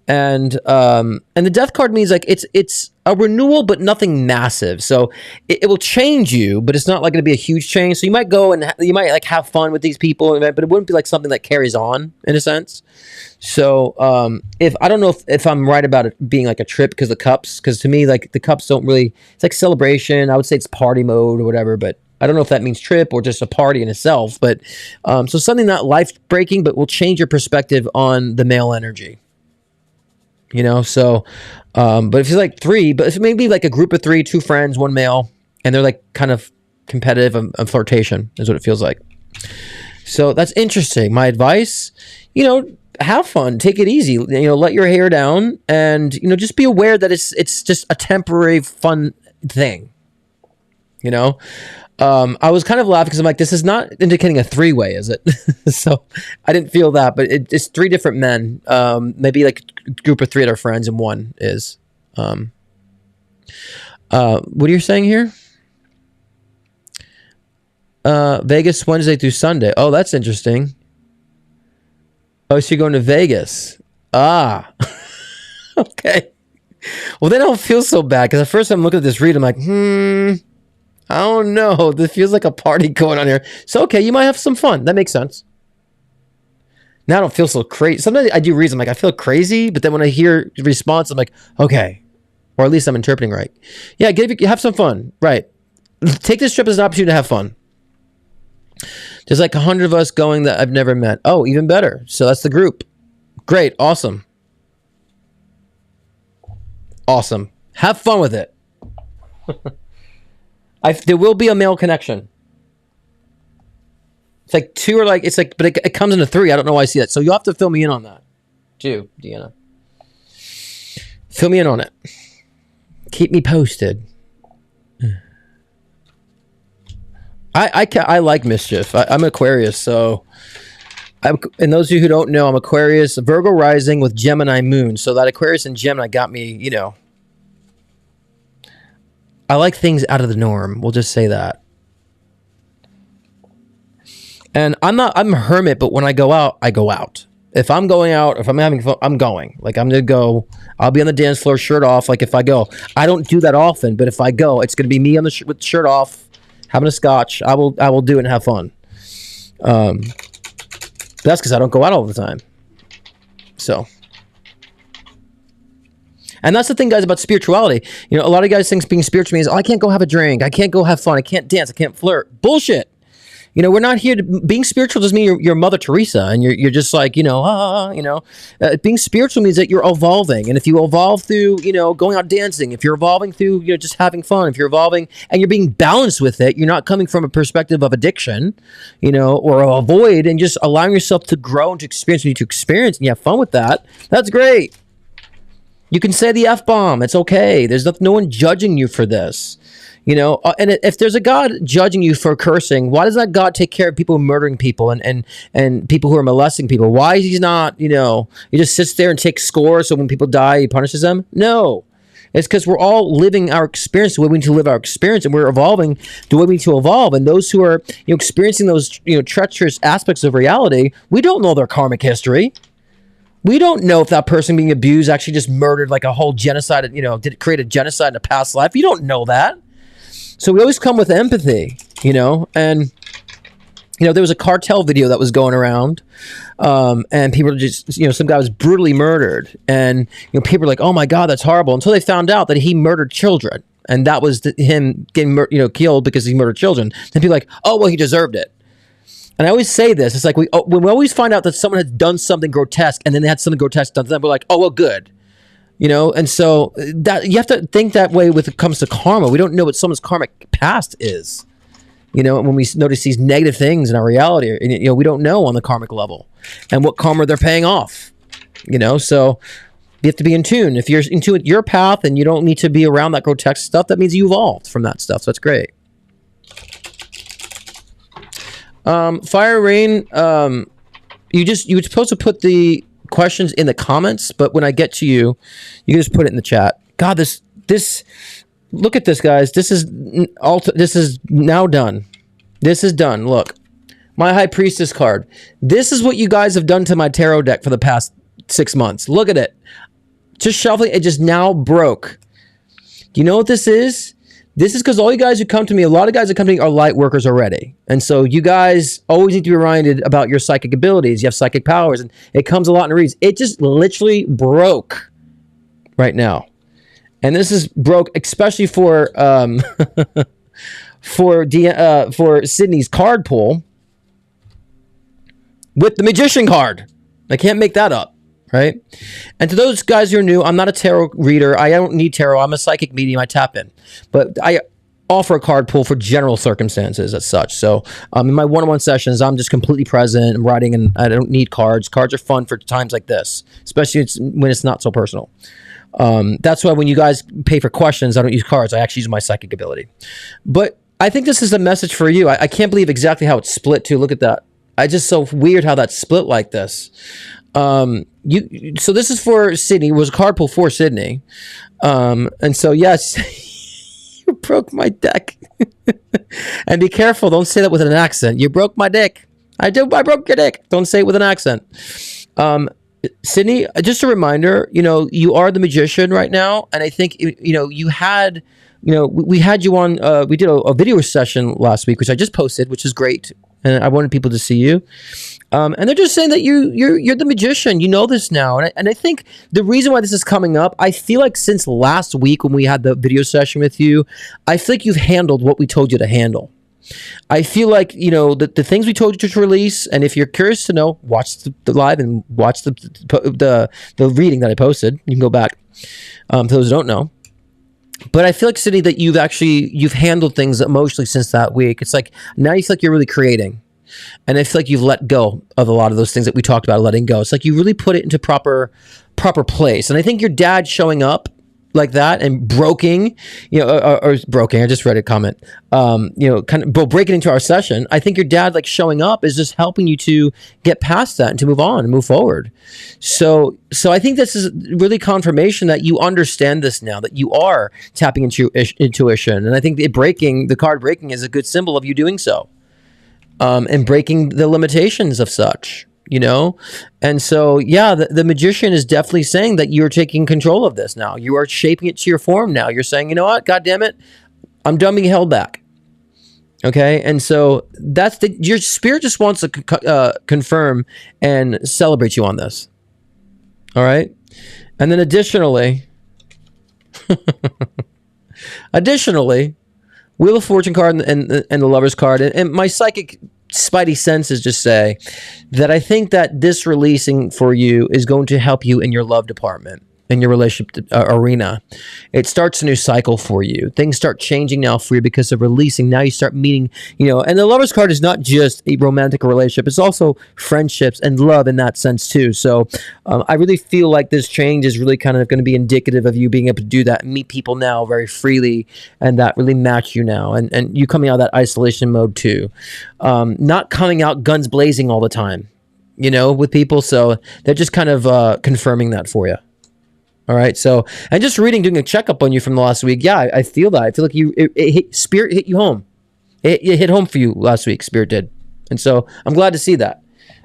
And the Death card means like it's a renewal, but nothing massive. So it will change you, but it's not like going to be a huge change. So you might go and you might like have fun with these people, but it wouldn't be like something that carries on in a sense. So if I don't know if I'm right about it being like a trip because the cups, because to me like the cups don't really. It's like celebration. I would say it's party mode or whatever, but I don't know if that means trip or just a party in itself. But so something not life breaking, but will change your perspective on the male energy. So, but if it's like 3, but if maybe like a group of 3, 2 friends, 1 male, and they're like kind of competitive and flirtation is what it feels like. So that's interesting. My advice, have fun, take it easy, let your hair down, and, just be aware that it's just a temporary fun thing, I was kind of laughing because I'm like, this is not indicating a 3-way, is it? So I didn't feel that, but it's 3 different men. Maybe like a group of 3 that are friends and 1 is. What are you saying here? Vegas Wednesday through Sunday. Oh, that's interesting. Oh, so you're going to Vegas. Ah. Okay. Well, then I don't feel so bad because at first I'm looking at this read. I'm like, I don't know. This feels like a party going on here. So, okay, you might have some fun. That makes sense. Now I don't feel so crazy. Sometimes I do reads. I'm like, I feel crazy. But then when I hear the response, I'm like, okay. Or at least I'm interpreting right. Yeah, have some fun. Right. Take this trip as an opportunity to have fun. There's like 100 of us going that I've never met. Oh, even better. So that's the group. Great. Awesome. Awesome. Have fun with it. There will be a male connection. It's like 2 or like, it's like, but it comes into 3. I don't know why I see that. So you'll have to fill me in on that too, Deanna. Fill me in on it. Keep me posted. I like mischief. I'm Aquarius, so and those of you who don't know, I'm Aquarius, Virgo rising with Gemini moon. So that Aquarius and Gemini got me, I like things out of the norm. We'll just say that. And I'm a hermit, but when I go out, I go out. If I'm going out, if I'm having fun, I'm going. Like I'm going to go, I'll be on the dance floor, shirt off. Like if I go, I don't do that often, but if I go, it's going to be me on the with shirt off, having a scotch. I will do it and have fun. That's because I don't go out all the time. So. And that's the thing, guys, about spirituality. A lot of guys think being spiritual means, I can't go have a drink. I can't go have fun. I can't dance. I can't flirt. Bullshit. We're not here to... Being spiritual doesn't mean you're Mother Teresa and you're just like, being spiritual means that you're evolving. And if you evolve through, going out dancing, if you're evolving through, just having fun, if you're evolving and you're being balanced with it, you're not coming from a perspective of addiction, or avoid, and just allowing yourself to grow and to experience what you need to experience, and you have fun with that, that's great. You can say the F-bomb. It's okay. There's no one judging you for this. And if there's a God judging you for cursing, why does that God take care of people murdering people and people who are molesting people? Why is he not, he just sits there and takes scores so when people die, he punishes them? No. It's because we're all living our experience the way we need to live our experience, and we're evolving the way we need to evolve. And those who are experiencing those treacherous aspects of reality, we don't know their karmic history. We don't know if that person being abused actually just murdered like a whole genocide, did it create a genocide in a past life? You don't know that. So we always come with empathy, and there was a cartel video that was going around, and people were just, some guy was brutally murdered, and people were like, "Oh my God, that's horrible," until they found out that he murdered children, and that was him getting killed because he murdered children. Then people are like, "Oh well, he deserved it." And I always say this: it's like when we always find out that someone has done something grotesque, and then they had something grotesque done to them, we're like, "Oh well, good." And so that you have to think that way when it comes to karma. We don't know what someone's karmic past is. When we notice these negative things in our reality, we don't know on the karmic level and what karma they're paying off. So you have to be in tune. If you're in tune with your path and you don't need to be around that grotesque stuff, that means you evolved from that stuff. So that's great. Fire Rain, you were supposed to put the questions in the comments, but when I get to you, you can just put it in the chat. God, this look at this, guys. This is now done. This is done. Look, my High Priestess card. This is what you guys have done to my tarot deck for the past 6 months. Look at it. Just shuffling. It just now broke. Do you know what this is? This is because all you guys who come to me, a lot of guys that come to me are light workers already. And so you guys always need to be reminded about your psychic abilities. You have psychic powers, and it comes a lot in reads. It just literally broke right now. And this is broke, especially for for Sydney's card pull with the Magician card. I can't make that up, right? And to those guys who are new, I'm not a tarot reader. I don't need tarot. I'm a psychic medium. I tap in, but I offer a card pull for general circumstances as such. So in my one-on-one sessions, I'm just completely present. I'm writing, and I don't need cards. Cards are fun for times like this, especially when it's not so personal. That's why when you guys pay for questions, I don't use cards. I actually use my psychic ability. But I think this is a message for you. I can't believe exactly how it's split too. Look at that. I just so weird how that's split like this. So this is for Sydney. It was a card pull for Sydney. And so yes, you broke my deck. And be careful. Don't say that with an accent. You broke my dick. I broke your dick. Don't say it with an accent. Sydney, just a reminder, you are the Magician right now. And I think, you had, we had you on, we did a video session last week, which I just posted, which is great. And I wanted people to see you. And they're just saying that you're the Magician. You know this now. And I think the reason why this is coming up, I feel like since last week when we had the video session with you, I feel like you've handled what we told you to handle. I feel like, the things we told you to release, and if you're curious to know, watch the live and watch the reading that I posted. You can go back for those who don't know. But I feel like, Sydney, that you've handled things emotionally since that week. It's like now you feel like you're really creating. And I feel like you've let go of a lot of those things that we talked about letting go. It's like you really put it into proper place. And I think your dad showing up like that and broking, or broking. I just read a comment, kind of breaking into our session. I think your dad showing up is just helping you to get past that and to move on and move forward. So I think this is really confirmation that you understand this now, that you are tapping into your intuition. And I think the card breaking is a good symbol of you doing so, and breaking the limitations of such. And so, yeah, the Magician is definitely saying that you're taking control of this now. You are shaping it to your form now. You're saying, you know what, God damn it, I'm done being held back. Okay, and so your spirit just wants to confirm and celebrate you on this. All right, and then additionally, Wheel of Fortune card and the Lover's card, and my psychic spidey senses just say that I think that this releasing for you is going to help you in your love department, in your relationship arena. It starts a new cycle for you. Things start changing now for you because of releasing. Now you start meeting, and the Lover's card is not just a romantic relationship. It's also friendships and love in that sense too. So I really feel like this change is really kind of going to be indicative of you being able to do that and meet people now very freely, and that really match you now. And you coming out of that isolation mode too. Not coming out guns blazing all the time, with people. So they're just kind of confirming that for you. All right. So, and just doing a checkup on you from the last week. Yeah, I feel that. I feel like Spirit hit you home. It hit home for you last week. Spirit did. And so I'm glad to see that.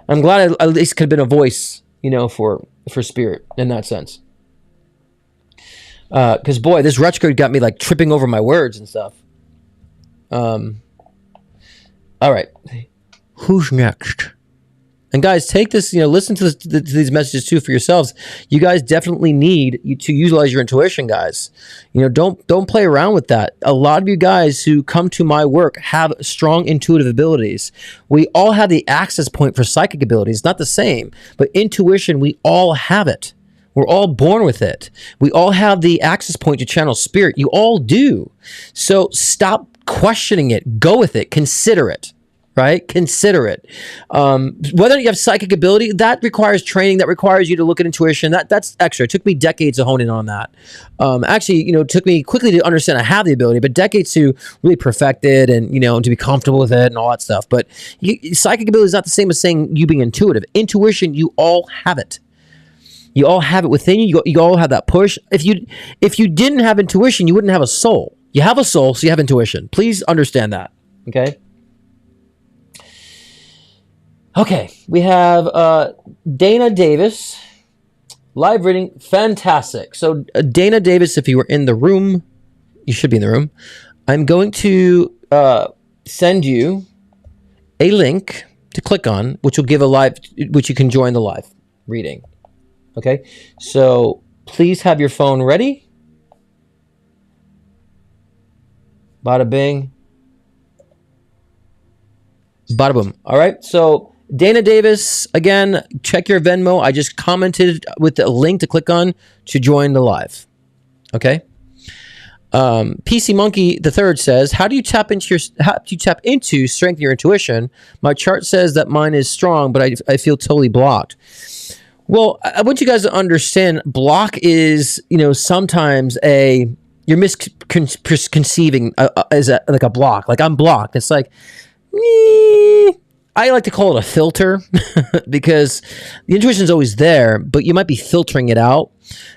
I'm glad I at least could have been a voice, for Spirit in that sense. Because boy, this retrograde got me like tripping over my words and stuff. All right. Who's next? And guys, take this, listen to these messages too for yourselves. You guys definitely need to utilize your intuition, guys. Don't play around with that. A lot of you guys who come to my work have strong intuitive abilities. We all have the access point for psychic abilities, not the same, but intuition, we all have it. We're all born with it. We all have the access point to channel spirit. You all do. So stop questioning it. Go with it. Consider it. Right? Consider it. Whether you have psychic ability, that requires training. That requires you to look at intuition. That's extra. It took me decades to hone in on that. Actually, it took me quickly to understand I have the ability, but decades to really perfect it and, to be comfortable with it and all that stuff. But psychic ability is not the same as saying you being intuitive. Intuition, you all have it. You all have it within you. You all have that push. If you didn't have intuition, you wouldn't have a soul. You have a soul, so you have intuition. Please understand that. Okay? Okay, we have Dana Davis, live reading, fantastic. So Dana Davis, if you were in the room, you should be in the room. I'm going to send you a link to click on, which will give which you can join the live reading. Okay, so please have your phone ready. Bada bing. Bada boom. All right, so Dana Davis, again, check your Venmo. I just commented with the link to click on to join the live. Okay. PC Monkey the Third says, how do you tap into strengthen your intuition? My chart says that mine is strong, but I feel totally blocked. Well, I want you guys to understand block is, sometimes you're misconceiving as like a block. Like I'm blocked. It's like, I like to call it a filter because the intuition is always there, but you might be filtering it out.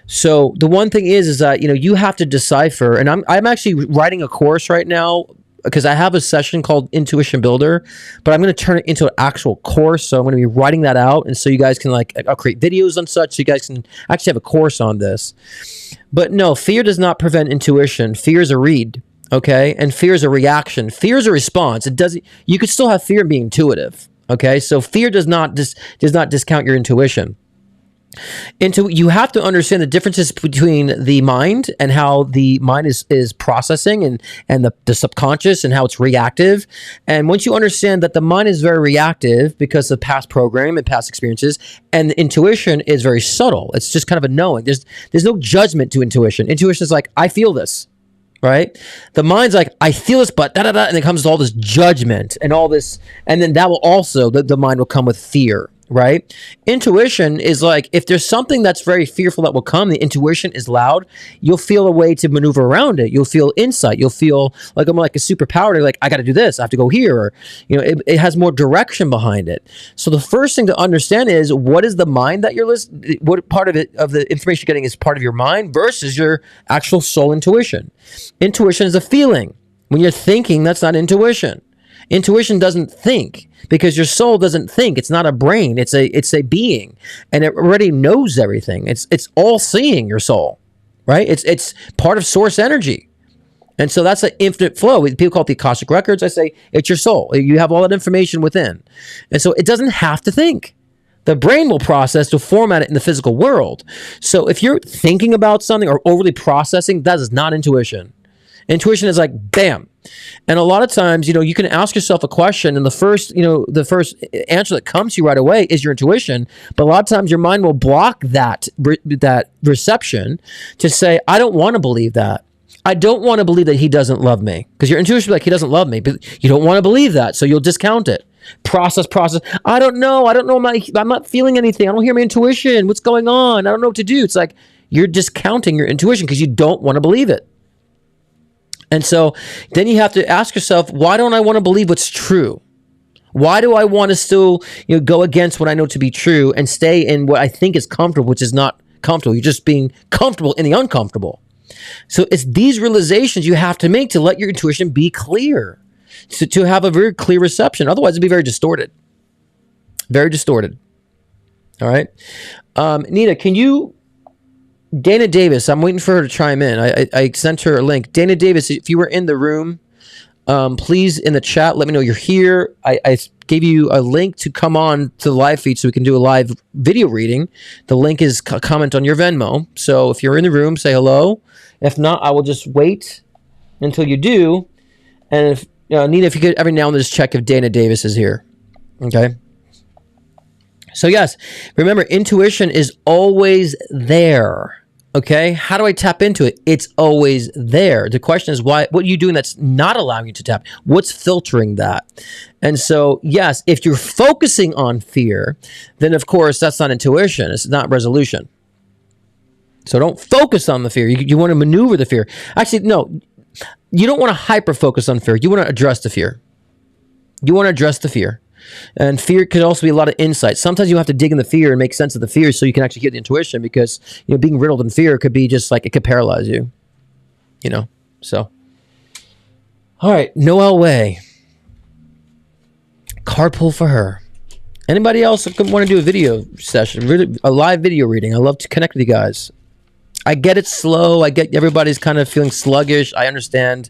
So the one thing is that, you have to decipher, and I'm actually writing a course right now because I have a session called Intuition Builder, but I'm going to turn it into an actual course. So I'm going to be writing that out. And so you guys can I'll create videos and such. So you guys can actually have a course on this, but no, fear does not prevent intuition. Fear is a read. Okay, and fear is a reaction. Fear is a response. It doesn't. You could still have fear and be intuitive. Okay, so fear does not discount your intuition. You have to understand the differences between the mind and how the mind is processing and the subconscious and how it's reactive. And once you understand that the mind is very reactive because of past programming and past experiences, and the intuition is very subtle. It's just kind of a knowing. There's no judgment to intuition. Intuition is like, I feel this. Right? The mind's like, I feel this, but da-da-da, and it comes to all this judgment and all this, and then that will also, the mind will come with fear, right? Intuition is like, if there's something that's very fearful that will come, the intuition is loud, you'll feel a way to maneuver around it. You'll feel insight. You'll feel like I'm like a superpower. Like, I got to do this. I have to go here. Or, it has more direction behind it. So the first thing to understand is, what is the mind that you're listening? What part of the information you're getting is part of your mind versus your actual soul intuition. Intuition is a feeling. When you're thinking, that's not intuition. Intuition doesn't think because your soul doesn't think. It's not a brain. It's a being, and it already knows everything. It's all seeing, your soul, right? It's part of source energy, and so that's an infinite flow. People call it the Akashic Records. I say it's your soul. You have all that information within, and so it doesn't have to think. The brain will process to format it in the physical world. So if you're thinking about something or overly processing, that is not intuition. Intuition is like, bam. And a lot of times, you can ask yourself a question, and the first answer that comes to you right away is your intuition. But a lot of times your mind will block that reception to say, I don't want to believe that. I don't want to believe that he doesn't love me. Because your intuition will be like, he doesn't love me. But you don't want to believe that, so you'll discount it. Process. I don't know. I'm not feeling anything. I don't hear my intuition. What's going on? I don't know what to do. It's like you're discounting your intuition because you don't want to believe it. And so then you have to ask yourself, why don't I want to believe what's true? Why do I want to still go against what I know to be true and stay in what I think is comfortable, which is not comfortable. You're just being comfortable in the uncomfortable. So it's these realizations you have to make to let your intuition be clear, to have a very clear reception. Otherwise, it'd be very distorted. Very distorted. All right. Nina, can you... Dana Davis, I'm waiting for her to chime in. I sent her a link. Dana Davis, if you were in the room, please in the chat, let me know you're here. I gave you a link to come on to the live feed so we can do a live video reading. The link is comment on your Venmo. So if you're in the room, say hello. If not, I will just wait until you do. And if Nina, if you could every now and then just check if Dana Davis is here. Okay. So yes, remember, intuition is always there. Okay, how do I tap into it? It's always there. The question is, why? What are you doing that's not allowing you to tap? What's filtering that? And so, yes, if you're focusing on fear, then of course that's not intuition. It's not resolution. So don't focus on the fear. You want to maneuver the fear. Actually, no, you don't want to hyper focus on fear. You want to address the fear. You want to address the fear. And fear could also be a lot of insight. Sometimes you have to dig in the fear and make sense of the fear so you can actually hear the intuition, because being riddled in fear could be just like, it could paralyze you. So. All right, Noelle Way. Card pull for her. Anybody else want to do a video session, a live video reading? I love to connect with you guys. I get it's slow. I get everybody's kind of feeling sluggish. I understand.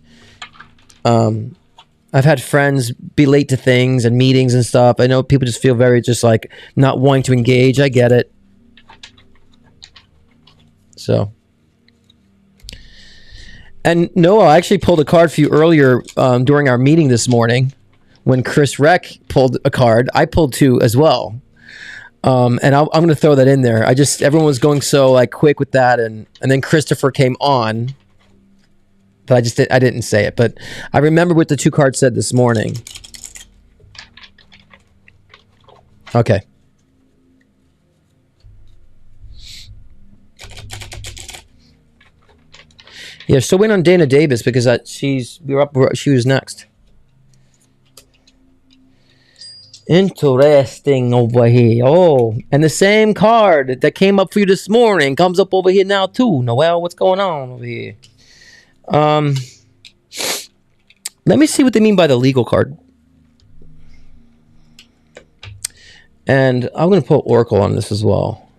I've had friends be late to things and meetings and stuff. I know people just feel very just like not wanting to engage. I get it. So. And Noah, I actually pulled a card for you earlier during our meeting this morning when Chris Reck pulled a card. I pulled two as well. And I'm going to throw that in there. Everyone was going so like quick with that. And then Christopher came on. But I didn't say it, but I remember what the two cards said this morning. Okay. Yeah, still waiting on Dana Davis because she was next. Interesting over here. Oh, and the same card that came up for you this morning comes up over here now too. Noelle, what's going on over here? Let me see what they mean by the legal card. And I'm going to put Oracle on this as well.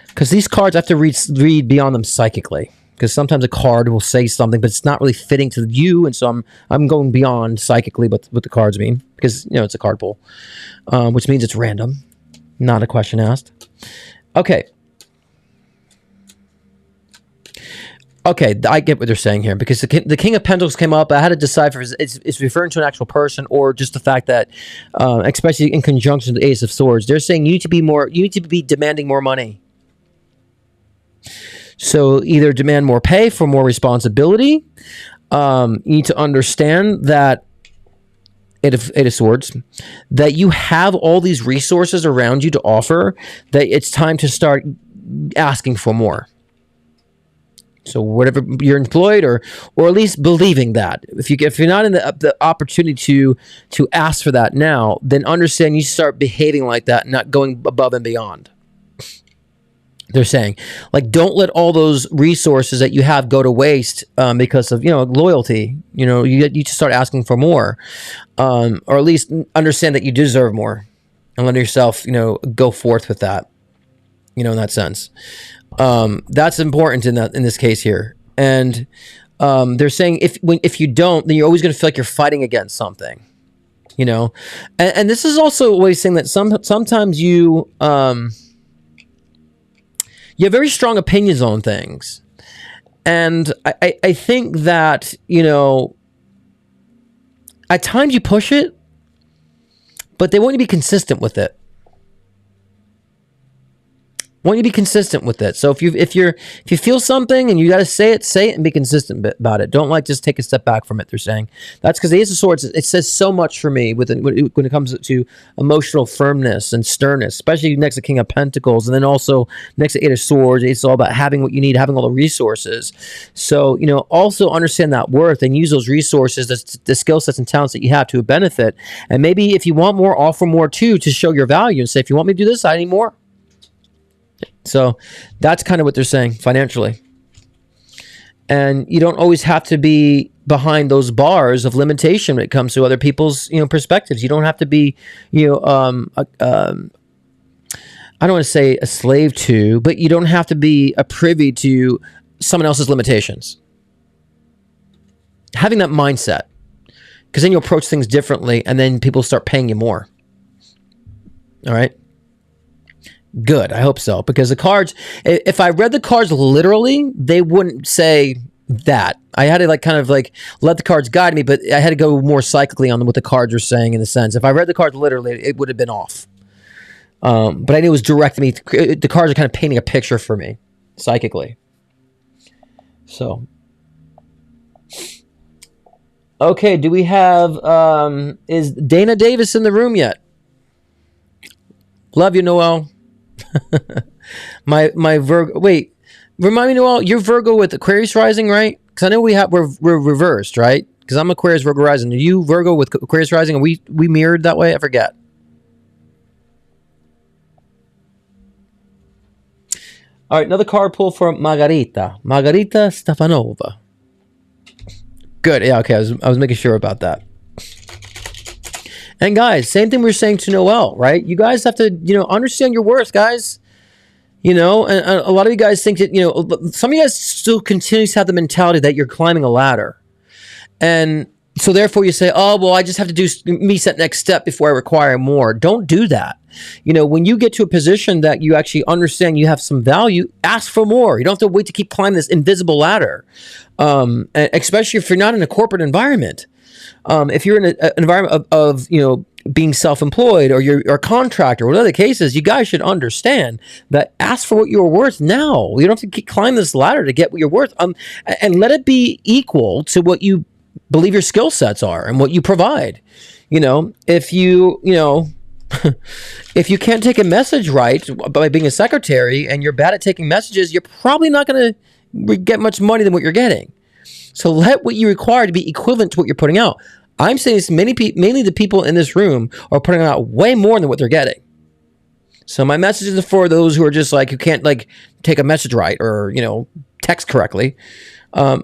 Because these cards I have to read beyond them psychically. Because sometimes a card will say something, but it's not really fitting to you. And so I'm going beyond psychically what the cards mean. Because, it's a card pull. Which means it's random. Not a question asked. Okay. Okay, I get what they're saying here, because the King of Pentacles came up. I had to decipher if it's referring to an actual person or just the fact that, especially in conjunction with the Ace of Swords, they're saying you need to be demanding more money. So either demand more pay for more responsibility. You need to understand that Eight of Swords, that you have all these resources around you to offer, that it's time to start asking for more. So whatever you're employed, or at least believing that, if you're not in the opportunity to ask for that now, then understand you start behaving like that, not going above and beyond. They're saying, like, don't let all those resources that you have go to waste because of loyalty. You just start asking for more, or at least understand that you deserve more, and let yourself go forth with that. In that sense. That's important in this case here. And they're saying if you don't, then you're always going to feel like you're fighting against something, and this is also always saying that sometimes you have very strong opinions on things. And I think that, at times you push it, but they want you to be consistent with it. I want you to be consistent with it. So if you feel something and you got to say it and be consistent about it. Don't like just take a step back from it. They're saying that's because the Ace of Swords, it says so much for me when it comes to emotional firmness and sternness, especially next to King of Pentacles, and then also next to Eight of Swords. It's all about having what you need, having all the resources. So also understand that worth and use those resources, the skill sets and talents that you have to a benefit. And maybe if you want more, offer more too, to show your value and say, if you want me to do this, I need more. So that's kind of what they're saying financially. And you don't always have to be behind those bars of limitation when it comes to other people's, perspectives. You don't have to be, I don't want to say a slave to, but you don't have to be a privy to someone else's limitations. Having that mindset, because then you approach things differently and then people start paying you more. All right. Good. I hope so. Because the cards, if I read the cards literally, they wouldn't say that. I had to let the cards guide me, but I had to go more psychically on what the cards are saying in a sense. If I read the cards literally, it would have been off. But I knew it was directing me. The cards are kind of painting a picture for me psychically. So. Okay. Do we have, is Dana Davis in the room yet? Love you, Noel. my Virgo. Wait, remind me, Noel. You're Virgo with Aquarius rising, right? Because I know we're reversed, right? Because I'm Aquarius Virgo rising. Are you Virgo with Aquarius rising? Are we mirrored that way? I forget. All right, another card pull for Margarita Stefanova. Good. Yeah. Okay. I was making sure about that. And guys, same thing we were saying to Noel, right? You guys have to, understand your worth, guys. And a lot of you guys think that, some of you guys still continue to have the mentality that you're climbing a ladder. And so therefore you say, oh, well, I just have to do meet that next step before I require more. Don't do that. When you get to a position that you actually understand you have some value, ask for more. You don't have to wait to keep climbing this invisible ladder, especially if you're not in a corporate environment. If you're in an environment of being self-employed or you're a contractor, whatever the case is, you guys should understand that ask for what you're worth now. You don't have to keep climbing this ladder to get what you're worth. And let it be equal to what you believe your skill sets are and what you provide. If you if you can't take a message right by being a secretary and you're bad at taking messages, you're probably not going to get much money than what you're getting. So let what you require to be equivalent to what you're putting out. I'm saying this, mainly the people in this room are putting out way more than what they're getting. So my message is for those who are just who can't take a message right or, text correctly.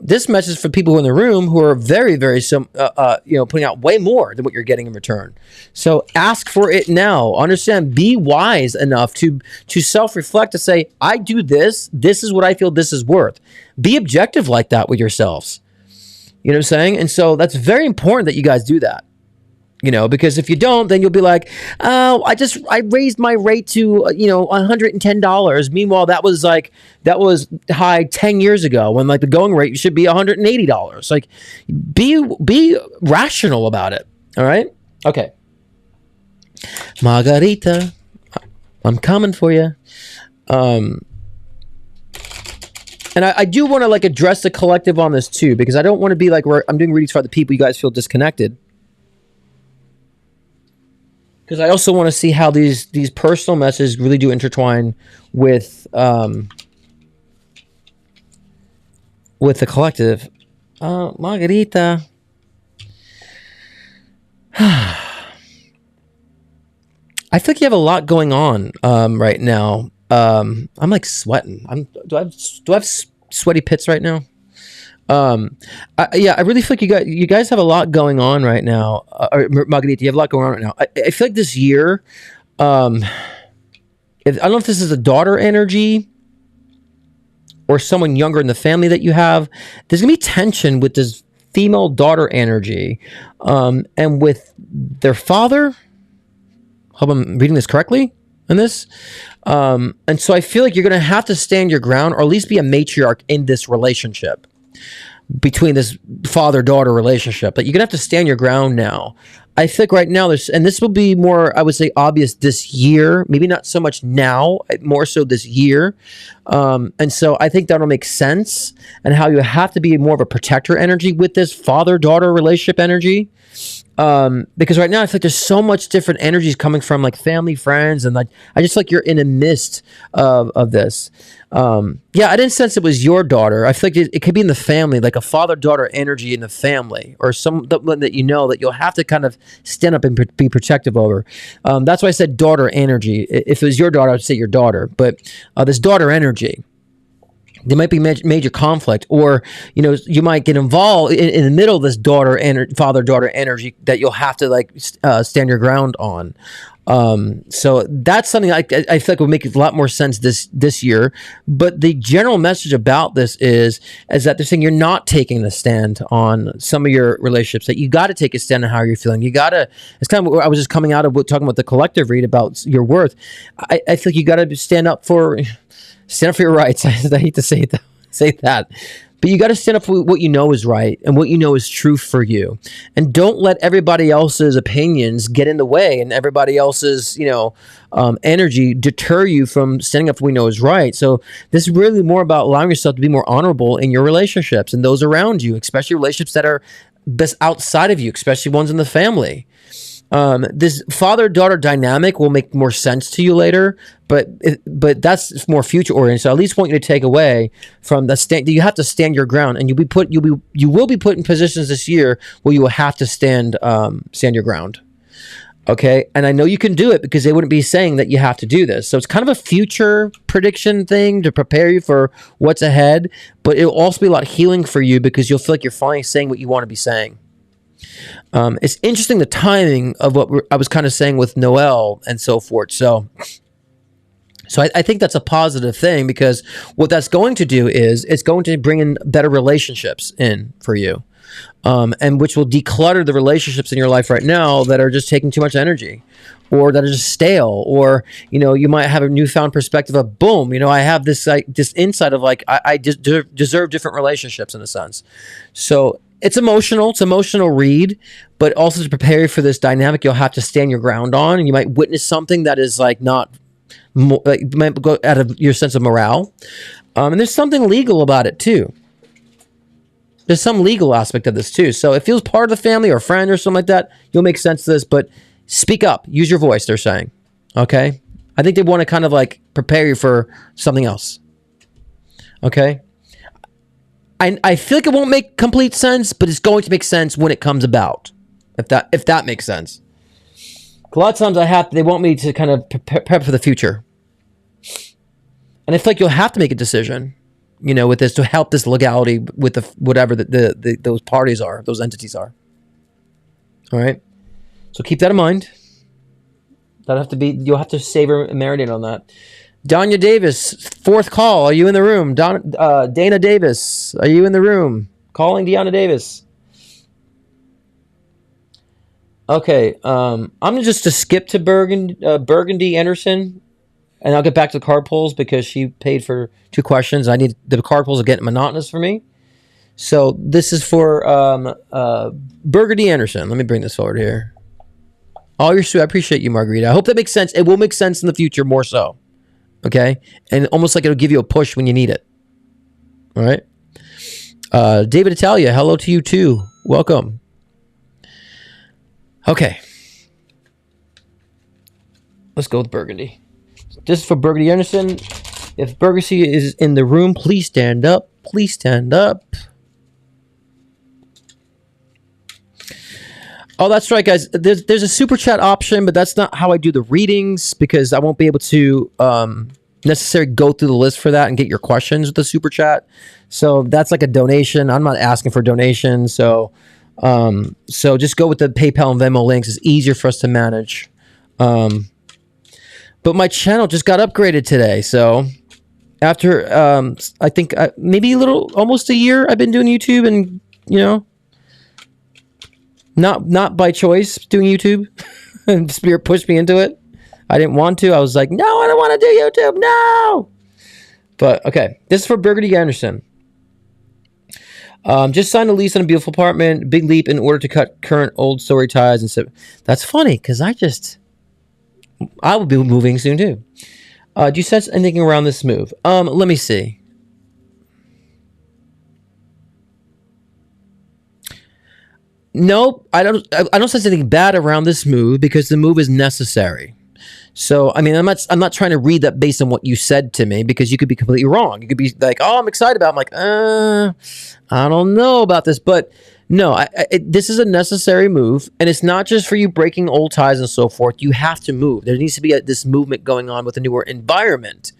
This message is for people in the room who are very, very, putting out way more than what you're getting in return. So ask for it now. Understand, be wise enough to self-reflect, to say, I do this. This is what I feel this is worth. Be objective like that with yourselves. You know what I'm saying? And so that's very important that you guys do that. Because if you don't, then you'll be like, oh, I raised my rate to, $110. Meanwhile, that was high 10 years ago when the going rate should be $180. Be rational about it. All right. Okay. Margarita, I'm coming for you. And I do want to address the collective on this too, because I don't want to be where I'm doing readings for other people. You guys feel disconnected. Because I also want to see how these personal messages really do intertwine with the collective. Margarita. I feel like you have a lot going on right now. I'm sweating. Do I have sweaty pits right now? I really feel like you guys have a lot going on right now. Margarita, you have a lot going on right now. I feel like this year, I don't know if this is a daughter energy or someone younger in the family that you have. There's gonna be tension with this female daughter energy, and with their father. Hope I'm reading this correctly in this. And so I feel like you're going to have to stand your ground, or at least be a matriarch in this relationship between this father-daughter relationship. That you're going to have to stand your ground now. I think right now there's, and this will be more, I would say, obvious this year. Maybe not so much now, more so this year. And so I think that'll make sense, and how you have to be more of a protector energy with this father-daughter relationship energy. Because right now I feel like there's so much different energies coming from like family, friends, and like I just like you're in a mist of this. Yeah, I didn't sense it was your daughter. I feel like it could be in the family, like a father-daughter energy in the family, or someone that you know that you'll have to kind of stand up and be protective over. That's why I said daughter energy. If it was your daughter, I'd say your daughter. But this daughter energy, there might be major conflict, or you might get involved in the middle of this father-daughter energy that you'll have to like stand your ground on. So that's something I feel like would make a lot more sense this year. But the general message about this is that they're saying you're not taking a stand on some of your relationships, that you got to take a stand on how you're feeling. You got to, it's kind of what I was just coming out of talking about the collective read about your worth. I feel like you got to stand up for your rights. I hate to say that. But you got to stand up for what you know is right and what you know is true for you. And don't let everybody else's opinions get in the way, and everybody else's, energy deter you from standing up for what you know is right. So this is really more about allowing yourself to be more honorable in your relationships and those around you, especially relationships that are best outside of you, especially ones in the family. This father-daughter dynamic will make more sense to you later, but that's more future-oriented. So I at least want you to take away from the stand. You have to stand your ground, and you will be put in positions this year where you will have to stand your ground. Okay, and I know you can do it because they wouldn't be saying that you have to do this. So it's kind of a future prediction thing to prepare you for what's ahead, but it will also be a lot of healing for you because you'll feel like you're finally saying what you want to be saying. It's interesting the timing of what I was kind of saying with Noel and so forth. So I think that's a positive thing, because what that's going to do is it's going to bring in better relationships in for you, and which will declutter the relationships in your life right now that are just taking too much energy, or that are just stale, or you might have a newfound perspective of boom. I have this insight of like I just deserve different relationships in a sense. So. It's emotional read, but also to prepare you for this dynamic, you'll have to stand your ground on, and you might witness something that is like not, might go out of your sense of morale. And there's something legal about it too. There's some legal aspect of this too. So if it feels part of the family or friend or something like that, you'll make sense to this, but speak up, use your voice, they're saying. Okay? I think they want to kind of like prepare you for something else. Okay? I feel like it won't make complete sense, but it's going to make sense when it comes about. If that makes sense. A lot of times they want me to kind of prep for the future. And I feel like you'll have to make a decision, with this to help this legality with whatever those parties are, those entities are. All right. So keep that in mind. You'll have to savor and marinate on that. Danya Davis, fourth call. Are you in the room? Dana Davis, are you in the room? Calling Deanna Davis. Okay, I'm just to skip to Burgundy Anderson, and I'll get back to the card pulls because she paid for 2 questions. The card pulls are getting monotonous for me. So this is for Burgundy Anderson. Let me bring this forward here. Oh, you're sweet. I appreciate you, Margarita. I hope that makes sense. It will make sense in the future more so. Okay, and almost like it'll give you a push when you need it. All right, David Italia, hello to you too. Welcome. Okay, let's go with Burgundy. This is for Burgundy Anderson. If Burgundy is in the room, please stand up. Please stand up. Oh, that's right, guys. There's a super chat option, but that's not how I do the readings because I won't be able to necessarily go through the list for that and get your questions with the super chat. So that's like a donation. I'm not asking for donations. So just go with the PayPal and Venmo links. It's easier for us to manage. But my channel just got upgraded today. So after I think maybe almost a year I've been doing YouTube, and not by choice doing YouTube. Spirit pushed me into it. I didn't want to. I was like, no, I don't want to do YouTube. No. But okay, this is for Burgundy Anderson. Just signed a lease on a beautiful apartment. Big leap in order to cut current old story ties. And so that's funny because I will be moving soon too. Do you sense anything around this move? Let me see. Nope, I don't sense anything bad around this move because the move is necessary. So, I mean, I'm not trying to read that based on what you said to me because you could be completely wrong. You could be like, "Oh, I'm excited about." It. I'm like, I don't know about this, but no, this is a necessary move, and it's not just for you breaking old ties and so forth. You have to move. There needs to be this movement going on with a newer environment.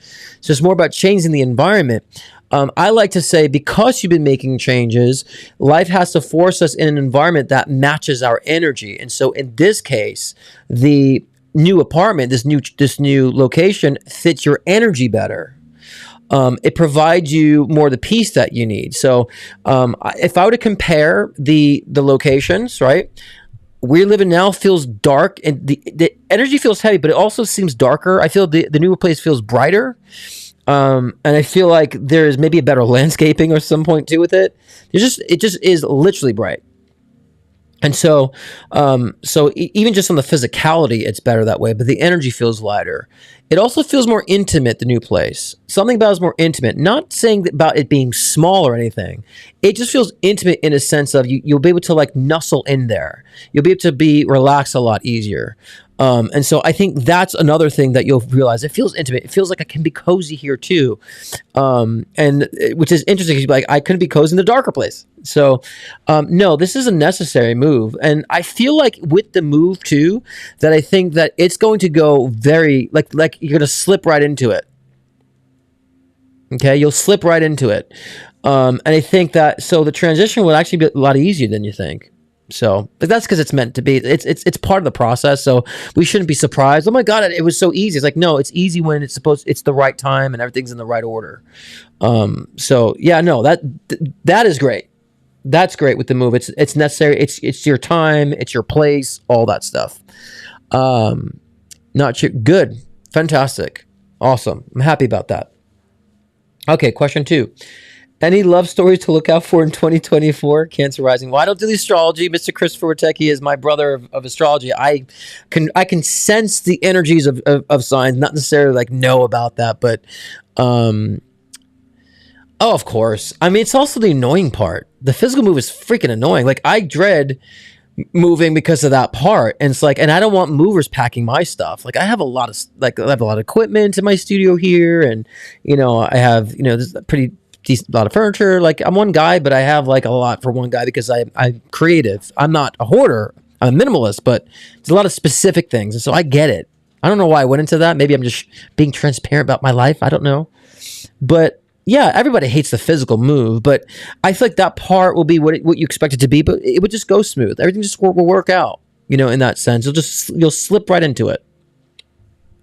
So it's more about changing the environment. I like to say because you've been making changes, life has to force us in an environment that matches our energy. And so in this case, the new apartment, this new location fits your energy better. It provides you more of the peace that you need. So if I were to compare the locations, right? Where you live in now feels dark and the energy feels heavy, but it also seems darker. I feel the newer place feels brighter. And I feel like there is maybe a better landscaping or some point too with it. It just is literally bright. And so, even just on the physicality, it's better that way, but the energy feels lighter. It also feels more intimate, the new place. Something about it is more intimate. Not saying about it being small or anything. It just feels intimate in a sense of you'll be able to like nuzzle in there. You'll be able to be relaxed a lot easier. And so I think that's another thing that you'll realize. It feels intimate. It feels like I can be cozy here too. And which is interesting because like I couldn't be cozy in the darker place. So no, this is a necessary move. And I feel like with the move too, that I think that it's going to go very like you're going to slip right into it. Okay, you'll slip right into it. And I think that so the transition will actually be a lot easier than you think. So, but that's because it's meant to be. It's part of the process. So we shouldn't be surprised. Oh my God, it was so easy. It's like no, it's easy when it's the right time and everything's in the right order. So yeah, no, that is great. That's great with the move. It's necessary. It's your time. It's your place. All that stuff. Good, fantastic, awesome. I'm happy about that. Okay, question 2. Any love stories to look out for in 2024? Cancer rising. Well, I don't do the astrology. Mr. Christopher Witecki is my brother of astrology. I can sense the energies of signs, not necessarily like know about that, but oh, of course. I mean, it's also the annoying part. The physical move is freaking annoying. Like I dread moving because of that part, and it's like, and I don't want movers packing my stuff. Like I have a lot of equipment in my studio here, and I have this pretty decent lot of furniture. Like I'm one guy, but I have like a lot for one guy because I'm creative. I'm not a hoarder. I'm a minimalist, but there's a lot of specific things. And so I get it. I don't know why I went into that. Maybe I'm just being transparent about my life. I don't know. But yeah, everybody hates the physical move, but I feel like that part will be what you expect it to be, but it would just go smooth. Everything just will work out, in that sense. You'll slip right into it.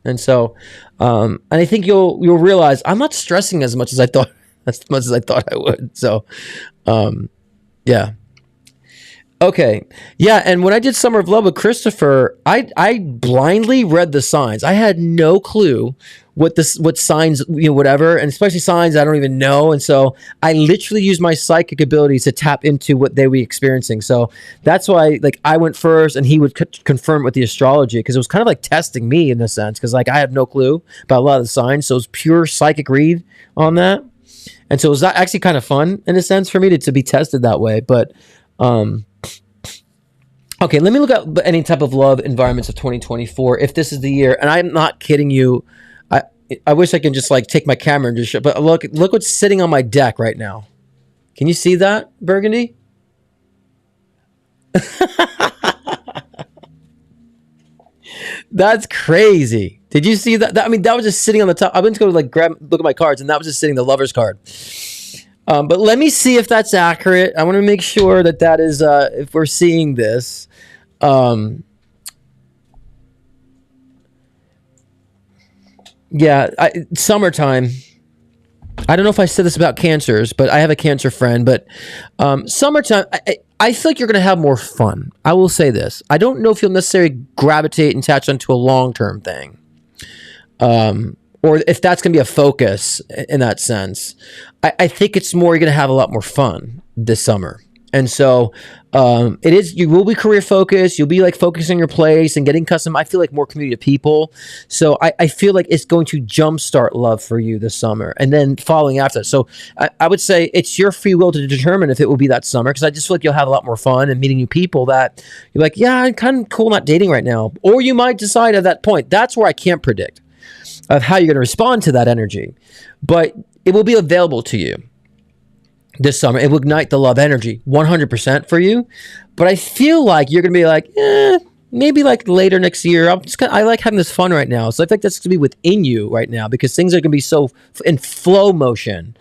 And so, and I think you'll realize I'm not stressing as much as I thought I would. So, yeah. Okay. Yeah. And when I did Summer of Love with Christopher, I blindly read the signs. I had no clue what signs, whatever, and especially signs I don't even know. And so I literally used my psychic abilities to tap into what they were experiencing. So that's why I went first and he would confirm with the astrology, because it was kind of like testing me in a sense, because I had no clue about a lot of the signs. So it was pure psychic read on that. And so it was actually kind of fun in a sense for me to be tested that way. But, okay, let me look at any type of love environments of 2024, if this is the year. And I'm not kidding you. I wish I can just take my camera and just show, but look what's sitting on my deck right now. Can you see that, Burgundy? That's crazy. Did you see that? I mean, that was just sitting on the top. I went to go look at my cards, and that was just sitting the lover's card. But let me see if that's accurate. I want to make sure that is, if we're seeing this. Yeah, summertime. I don't know if I said this about cancers, but I have a cancer friend. But summertime, I feel like you're going to have more fun. I will say this. I don't know if you'll necessarily gravitate and attach onto a long-term thing. or if that's going to be a focus in that sense. I think it's more you're going to have a lot more fun this summer. And so it is, you will be career focused. You'll be like focusing on your place and getting custom. I feel like more community of people. So I feel like it's going to jumpstart love for you this summer and then following after. So I would say it's your free will to determine if it will be that summer. Cause I just feel like you'll have a lot more fun and meeting new people that you're like, yeah, I'm kind of cool not dating right now. Or you might decide at that point, that's where I can't predict of how you're going to respond to that energy, but it will be available to you. This summer, it will ignite the love energy 100% for you. But I feel like you're going to be like, maybe like later next year. I like having this fun right now. So I think that's going to be within you right now because things are going to be so in flow motion.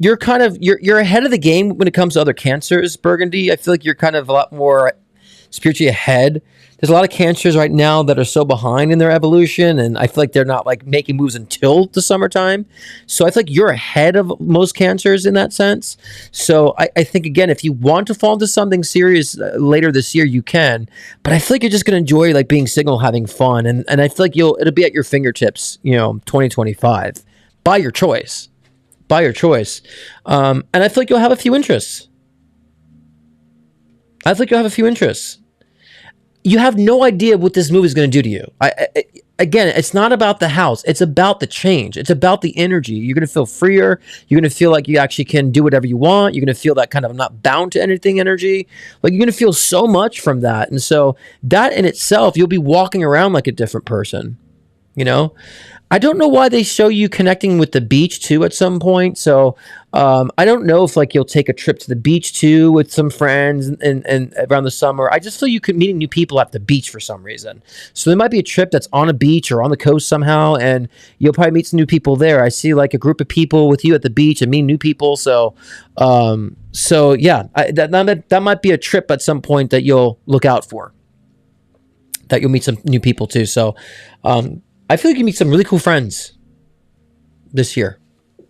You're kind of, you're ahead of the game when it comes to other cancers, Burgundy. I feel like you're kind of a lot more spiritually ahead. There's a lot of cancers right now that are so behind in their evolution, and I feel like they're not like making moves until the summertime. So I feel like you're ahead of most cancers in that sense. So I think, again, if you want to fall into something serious later this year, you can. But I feel like you're just going to enjoy like being single, having fun, and I feel like it'll be at your fingertips, 2025, by your choice. And I feel like you'll have a few interests. You have no idea what this move is going to do to you. Again, it's not about the house. It's about the change. It's about the energy. You're going to feel freer. You're going to feel like you actually can do whatever you want. You're going to feel that kind of not bound to anything energy. Like you're going to feel so much from that. And so that in itself, you'll be walking around like a different person. I don't know why they show you connecting with the beach too at some point. So I don't know if like you'll take a trip to the beach too with some friends and around the summer. I just feel you could meeting new people at the beach for some reason. So there might be a trip that's on a beach or on the coast somehow, and you'll probably meet some new people there. I see like a group of people with you at the beach and meeting new people. So yeah, that might be a trip at some point that you'll look out for. That you'll meet some new people too. So I feel like you meet some really cool friends this year.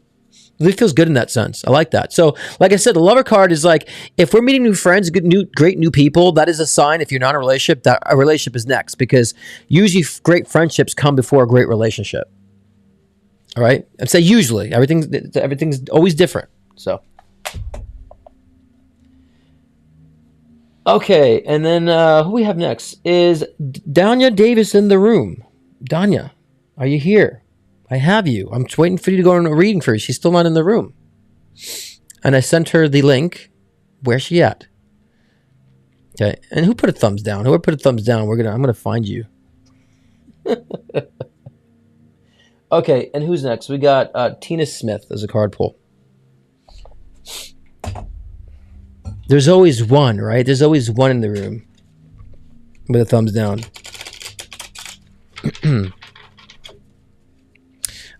It really feels good in that sense. I like that. So, like I said, the lover card is like, if we're meeting new friends, great new people, that is a sign, if you're not in a relationship, that a relationship is next. Because usually great friendships come before a great relationship. All right? I'd say usually. Everything's always different. So. Okay, and then who we have next is Danya Davis in the room. Danya, are you here? I have you. I'm just waiting for you to go on a reading for you. She's still not in the room. And I sent her the link. Where's she at? Okay. And who put a thumbs down? Whoever put a thumbs down, I'm gonna find you. Okay, and who's next? We got Tina Smith as a card pull. There's always one, right? There's always one in the room with a thumbs down.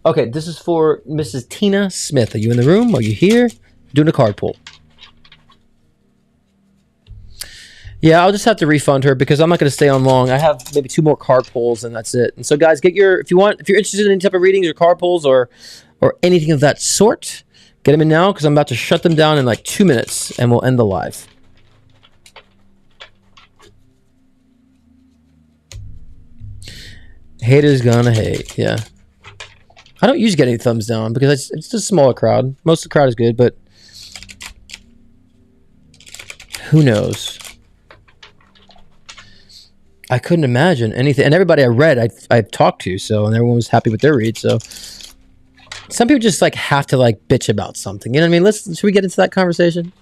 Okay, this is for Mrs. Tina Smith. Are you in the room? Are you here? Doing a card pull. Yeah, I'll just have to refund her because I'm not going to stay on long. I have maybe 2 more card pulls and that's it. And so, guys, if you're interested in any type of readings or card pulls or anything of that sort, get them in now because I'm about to shut them down in like 2 minutes and we'll end the live. Haters gonna hate, yeah. I don't usually get any thumbs down because it's just a smaller crowd. Most of the crowd is good, but who knows? I couldn't imagine anything. And everybody I read, I've talked to, and everyone was happy with their read. So some people just like have to like bitch about something. You know what I mean? Should we get into that conversation?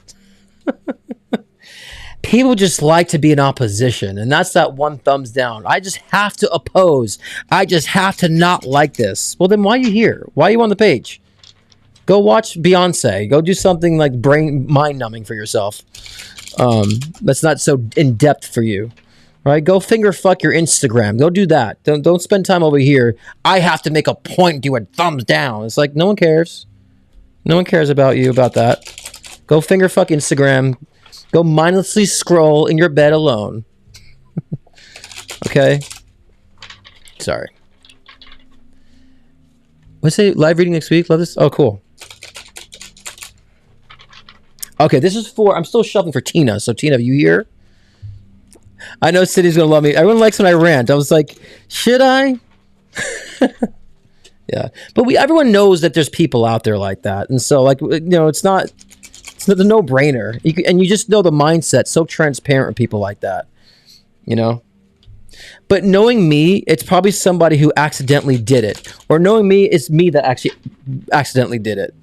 People just like to be in opposition, and that's that one thumbs down. I just have to oppose. I just have to not like this. Well, then why are you here? Why are you on the page? Go watch Beyonce. Go do something like mind-numbing for yourself. That's not so in-depth for you. Right? Go finger fuck your Instagram. Go do that. Don't spend time over here. I have to make a point doing thumbs down. It's like, no one cares. No one cares about you about that. Go finger fuck Instagram. Go mindlessly scroll in your bed alone. Okay? Sorry. Let's say live reading next week. Love this. Oh, cool. Okay, this is for... I'm still shuffling for Tina. So, Tina, are you here? I know City's going to love me. Everyone likes when I rant. I was like, should I? Yeah, but everyone knows that there's people out there like that, and so like it's not a no brainer. And you just know the mindset. So transparent with people like that, But knowing me, it's probably somebody who accidentally did it, or knowing me, it's me that actually accidentally did it.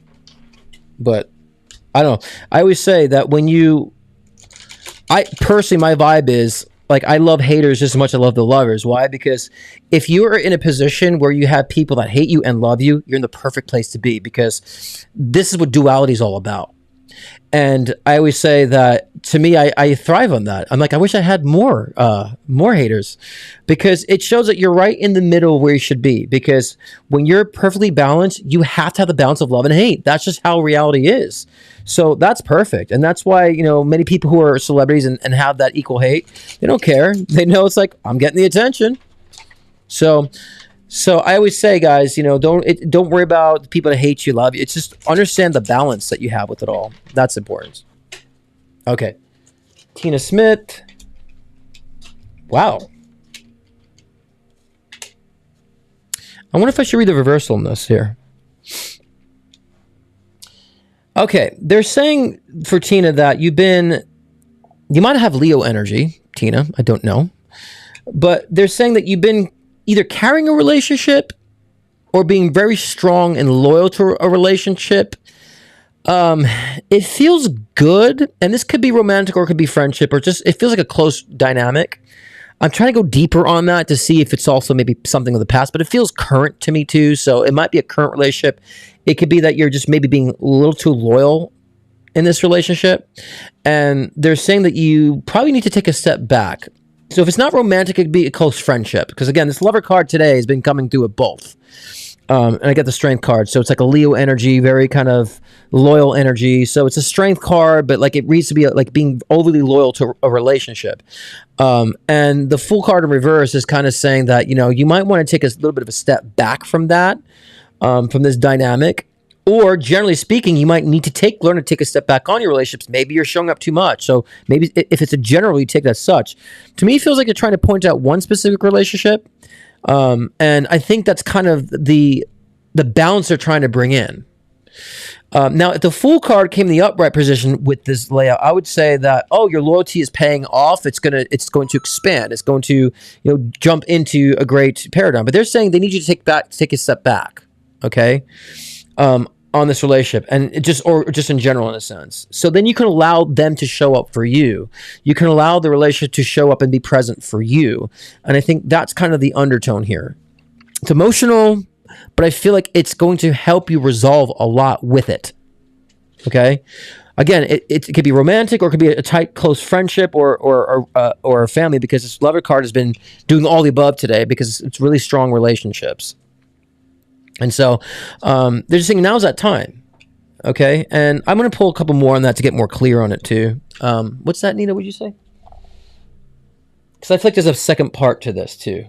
But I don't know. I always say that I personally, my vibe is like I love haters just as much as I love the lovers. Why? Because if you are in a position where you have people that hate you and love you, you're in the perfect place to be, because this is what duality is all about. And I always say that to me, I thrive on that. I'm like, I wish I had more haters, because it shows that you're right in the middle where you should be. Because when you're perfectly balanced, you have to have the balance of love and hate. That's just how reality is. So that's perfect. And that's why, many people who are celebrities and have that equal hate, they don't care. They know it's like, I'm getting the attention. So I always say, guys, don't worry about the people that hate you, love you. It's just understand the balance that you have with it all. That's important. Okay. Tina Smith. Wow. I wonder if I should read the reversal in this here. Okay. They're saying for Tina that you might have Leo energy, Tina. I don't know. But they're saying that you've been either carrying a relationship or being very strong and loyal to a relationship. It feels good, and this could be romantic or it could be friendship, or just it feels like a close dynamic. I'm trying to go deeper on that to see if it's also maybe something of the past, but it feels current to me too. So it might be a current relationship. It could be that you're just maybe being a little too loyal in this relationship, and they're saying that you probably need to take a step back. So if it's not romantic, it could be a close friendship. Because again, this lover card today has been coming through with both. And I got the strength card. So it's like a Leo energy, very kind of loyal energy. So it's a strength card, but like it reads to be like being overly loyal to a relationship. And the Fool card in reverse is kind of saying that, you might want to take a little bit of a step back from that, from this dynamic. Or generally speaking, you might need to learn to take a step back on your relationships. Maybe you're showing up too much. So maybe if it's a general, you take that as such. To me, it feels like you're trying to point out one specific relationship. And I think that's kind of the balance they're trying to bring in. Now, if the Fool card came in the upright position with this layout, I would say that, your loyalty is paying off. It's going to expand. It's going to, jump into a great paradigm. But they're saying they need you to take a step back. Okay. On this relationship, and just in general, in a sense. So then you can allow them to show up for you. You can allow the relationship to show up and be present for you. And I think that's kind of the undertone here. It's emotional, but I feel like it's going to help you resolve a lot with it. Okay. Again, it could be romantic, or it could be a tight, close friendship, or a family, because this lover card has been doing all the above today, because it's really strong relationships. And so they're just saying now's that time. Okay. And I'm going to pull a couple more on that to get more clear on it too. What's that, Nina? What'd you say? Because I feel like there's a second part to this too.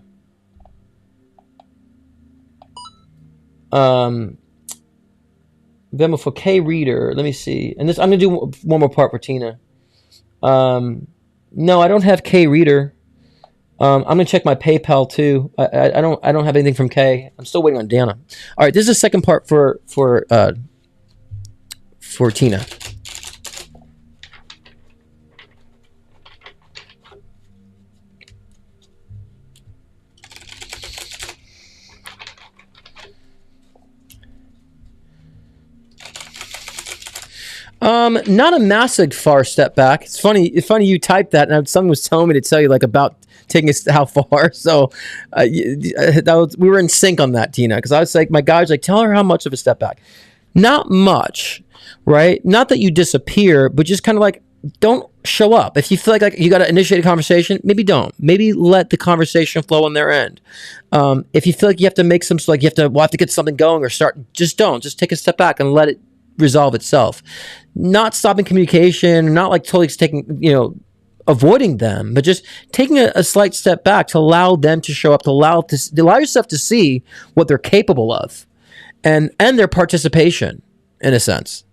Then for K Reader, let me see. And this, I'm going to do one more part for Tina. No, I don't have K Reader. I'm gonna check my PayPal too. I don't have anything from Kay. I'm still waiting on Dana. All right, this is the second part for Tina. Not a massive far step back. It's funny you typed that, and someone was telling me to tell you like about taking us how far. So we were in sync on that, Tina, because I was like, my guy's like, tell her how much of a step back. Not much, right? Not that you disappear, but just kind of like, don't show up. If you feel like you got to initiate a conversation, maybe don't. Maybe let the conversation flow on their end. If you feel like you have to make some, like we'll have to get something going or start, just don't. Just take a step back and let it resolve itself. Not stopping communication, not like totally taking, avoiding them, but just taking a slight step back to allow them to show up, to allow yourself to see what they're capable of, and their participation in a sense.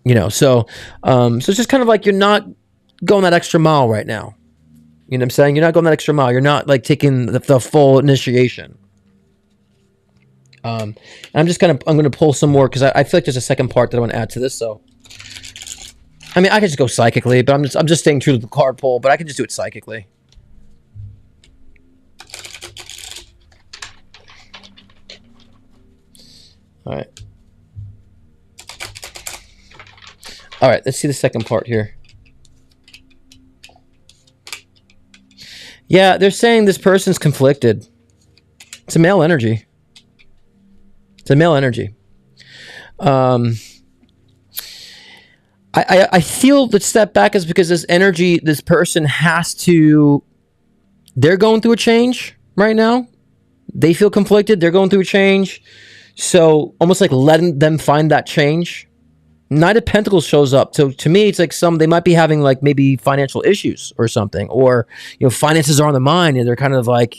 So it's just kind of like you're not going that extra mile right now. You know what I'm saying? You're not going that extra mile. You're not like taking the full initiation. I'm gonna pull some more because I feel like there's a second part that I want to add to this. So, I mean, I could just go psychically, but I'm just staying true to the card pull. But I can just do it psychically. All right. All right. Let's see the second part here. Yeah, they're saying this person's conflicted. It's a male energy. It's a male energy. I feel the step back is because this energy, this person has to, they're going through a change right now. They feel conflicted. They're going through a change. So almost like letting them find that change. Knight of Pentacles shows up. So to me, it's like they might be having like maybe financial issues or something, or, finances are on the mind and they're kind of like,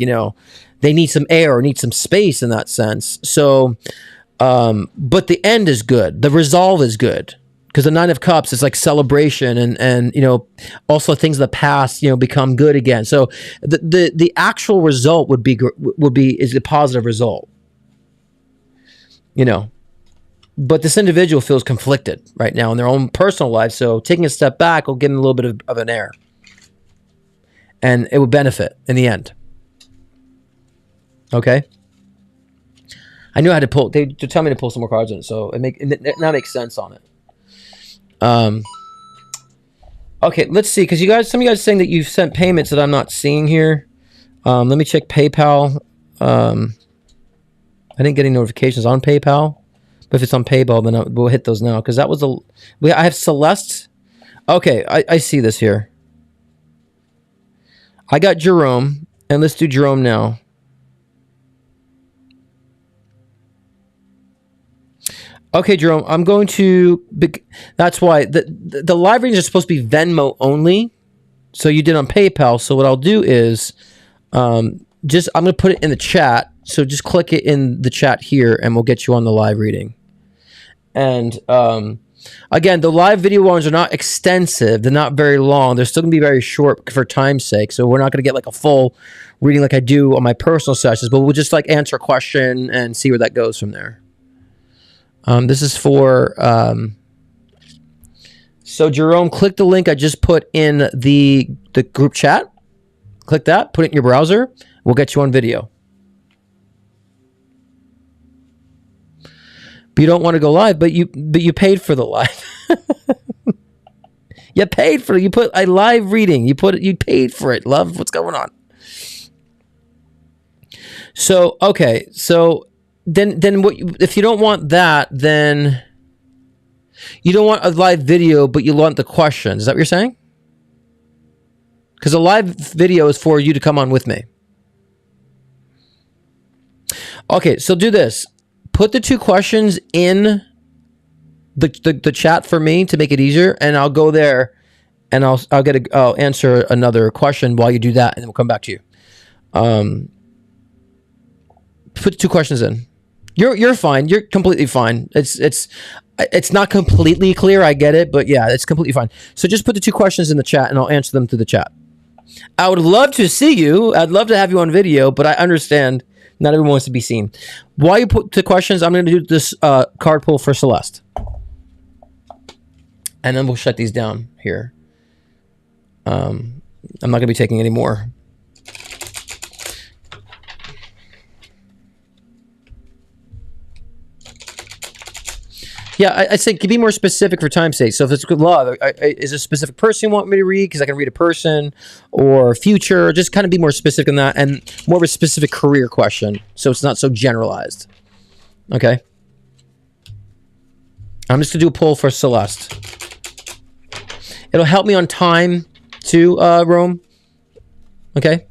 they need some air or need some space in that sense. So, but the end is good. The resolve is good because the Nine of Cups is like celebration and also things of the past, become good again. So the actual result would be is a positive result, But this individual feels conflicted right now in their own personal life. So taking a step back will give them a little bit of an air. And it would benefit in the end. Okay? I knew I had to pull. They tell me to pull some more cards on it. So it now makes sense on it. Okay, let's see. Because some of you guys saying that you've sent payments that I'm not seeing here. Let me check PayPal. I didn't get any notifications on PayPal. But if it's on PayPal, then we'll hit those now. Because that was I have Celeste. Okay, I see this here. I got Jerome. And let's do Jerome now. Okay, Jerome, I'm going to... That's why. The live readings are supposed to be Venmo only. So you did on PayPal. So what I'll do is... I'm going to put it in the chat. So just click it in the chat here. And we'll get you on the live reading. And again, the live video ones are not extensive. They're not very long. They're still going to be very short for time's sake. So we're not going to get like a full reading like I do on my personal sessions. But we'll just like answer a question and see where that goes from there. This is for... so Jerome, click the link I just put in the group chat. Click that. Put it in your browser. We'll get you on video. But you don't want to go live, but you paid for the live. You paid for it. You put a live reading. You paid for it. Love, what's going on? So okay, so then what? If you don't want that, then you don't want a live video, but you want the questions. Is that what you're saying? Because a live video is for you to come on with me. Okay, so do this. Put the 2 questions in the chat for me to make it easier, and I'll go there and I'll answer another question while you do that, and then we'll come back to you. Put 2 questions in. You're fine. You're completely fine. It's not completely clear. I get it, but yeah, it's completely fine. So just put the 2 questions in the chat, and I'll answer them through the chat. I would love to see you. I'd love to have you on video, but I understand. Not everyone wants to be seen. While you put the questions, I'm going to do this card pull for Celeste. And then we'll shut these down here. I'm not going to be taking any more. Yeah, I say be more specific for time's sake. So if it's good love, is a specific person you want me to read? Because I can read a person or future. Just kind of be more specific on that and more of a specific career question. So it's not so generalized. Okay. I'm just going to do a poll for Celeste. It'll help me on time too, Rome. Okay.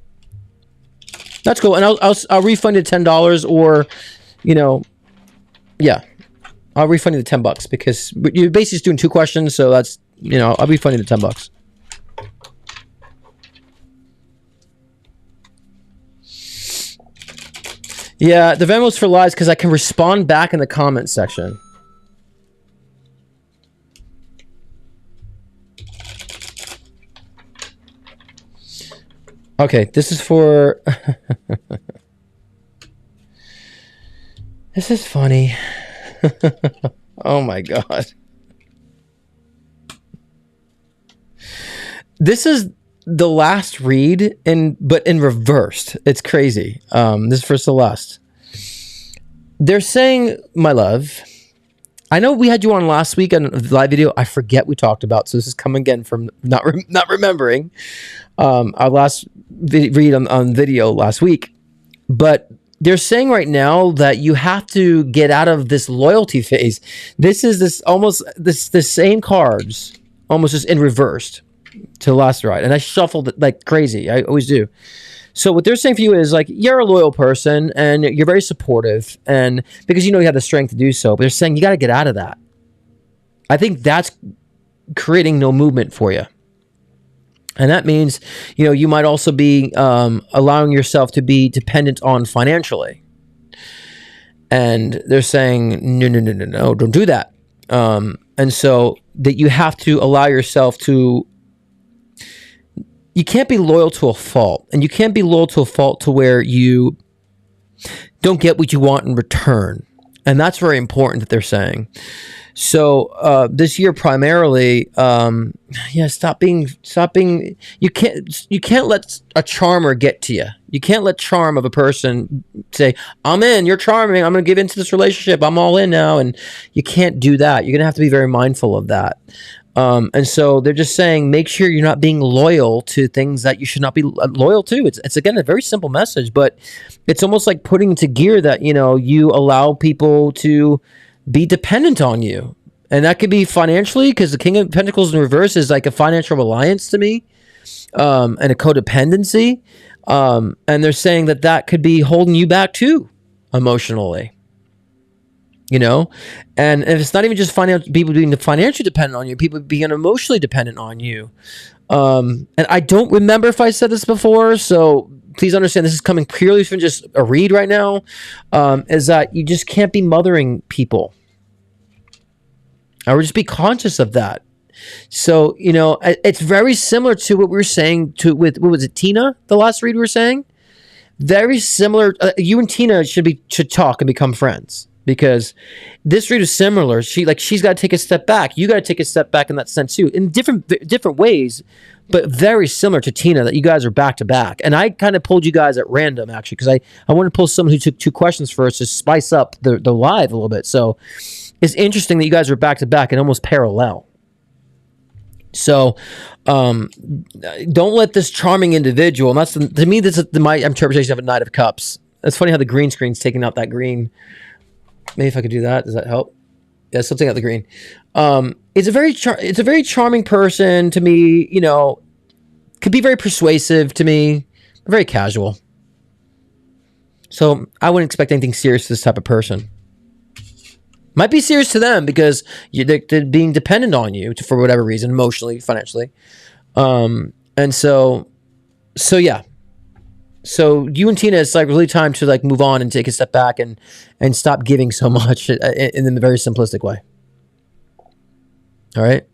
That's cool. And I'll refund you $10 or, yeah. I'll refund you the $10 because you're basically just doing 2 questions. So that's, I'll refund you the $10. Yeah, the Venmo's for lives because I can respond back in the comments section. Okay, this is for... This is funny. Oh my god. This is the last read but in reversed. It's crazy. This is for Celeste. They're saying, my love, I know we had you on last week on the live video. I forget we talked about, so this is coming again from not remembering our last read on video last week. But they're saying right now that you have to get out of this loyalty phase. This is the same cards, almost just in reversed to last ride. And I shuffled it like crazy. I always do. So what they're saying for you is like, you're a loyal person and you're very supportive, and because you know you have the strength to do so, but they're saying you got to get out of that. I think that's creating no movement for you. And that means, you know, you might also be allowing yourself to be dependent on financially. And they're saying, no, don't do that. And so that you have to allow yourself to, you can't be loyal to a fault. And you can't be loyal to a fault to where you don't get what you want in return. And that's very important that they're saying. So this year primarily, stop being. You can't let a charmer get to you. You can't let charm of a person say, "I'm in. You're charming. I'm going to give into this relationship. I'm all in now." And you can't do that. You're going to have to be very mindful of that. And so they're just saying, make sure you're not being loyal to things that you should not be loyal to. It's again a very simple message, but it's almost like putting into gear that, you know, you allow people to be dependent on you. And that could be financially, because the King of Pentacles in reverse is like a financial reliance to me, and a codependency. And they're saying that could be holding you back too, emotionally. You know, and it's not even just people being financially dependent on you, people being emotionally dependent on you. And I don't remember if I said this before, so please understand this is coming purely from just a read right now, is that you just can't be mothering people. I would just be conscious of that. So, you know, it's very similar to what we were saying with, what was it, Tina, the last read we were saying? Very similar. You and Tina should talk and become friends. Because this read is similar. She's got to take a step back. You got to take a step back in that sense too, in different ways, but very similar to Tina, that you guys are back to back. And I kind of pulled you guys at random actually, because I want to pull someone who took 2 questions first to spice up the live a little bit. So it's interesting that you guys are back to back and almost parallel. So don't let this charming individual, and that's to me, this is my interpretation of a Knight of Cups. It's funny how the green screen's taking out that green. Maybe if I could do that, does that help? Yeah, something out the green. It's a very charming person to me. You know, could be very persuasive to me, but very casual. So I wouldn't expect anything serious to this type of person. Might be serious to them because they're being dependent on you for whatever reason, emotionally, financially, and so yeah. So you and Tina, it's like really time to like move on and take a step back and stop giving so much in a very simplistic way. All right.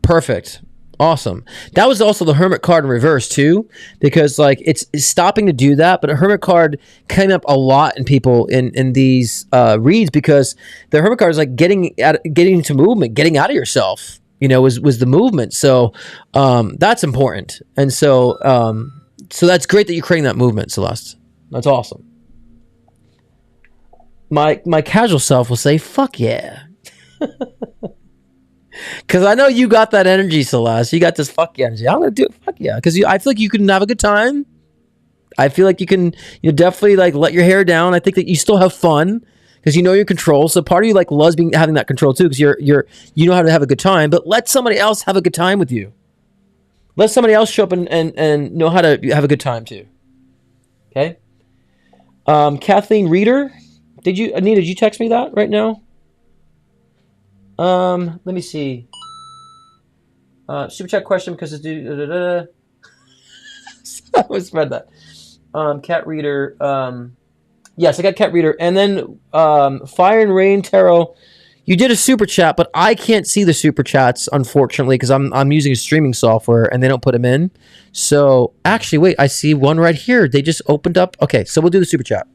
Perfect. Awesome. That was also the Hermit card in reverse too, because like it's stopping to do that. But a Hermit card came up a lot in people in these reads, because the Hermit card is like getting into movement, getting out of yourself. You know, was the movement. So that's important. And so so that's great that you're creating that movement, Celeste. That's awesome. My casual self will say, fuck yeah. Because I know you got that energy, Celeste. You got this fuck yeah energy. I'm going to do it, fuck yeah. Because I feel like you can have a good time. I feel like you can definitely like let your hair down. I think that you still have fun. Because you know your control, so part of you like loves having that control too. Because you know how to have a good time, but let somebody else have a good time with you. Let somebody else show up and know how to have a good time too. Okay. Kathleen Reeder, Anita? Did you text me that right now? Let me see. Super chat question because it's I always read that. Cat Reader. Yes, I got Cat Reader. And then Fire and Rain Tarot, you did a super chat, but I can't see the super chats, unfortunately, because I'm using a streaming software and they don't put them in. So, actually, wait, I see one right here. They just opened up. Okay, so we'll do the super chat.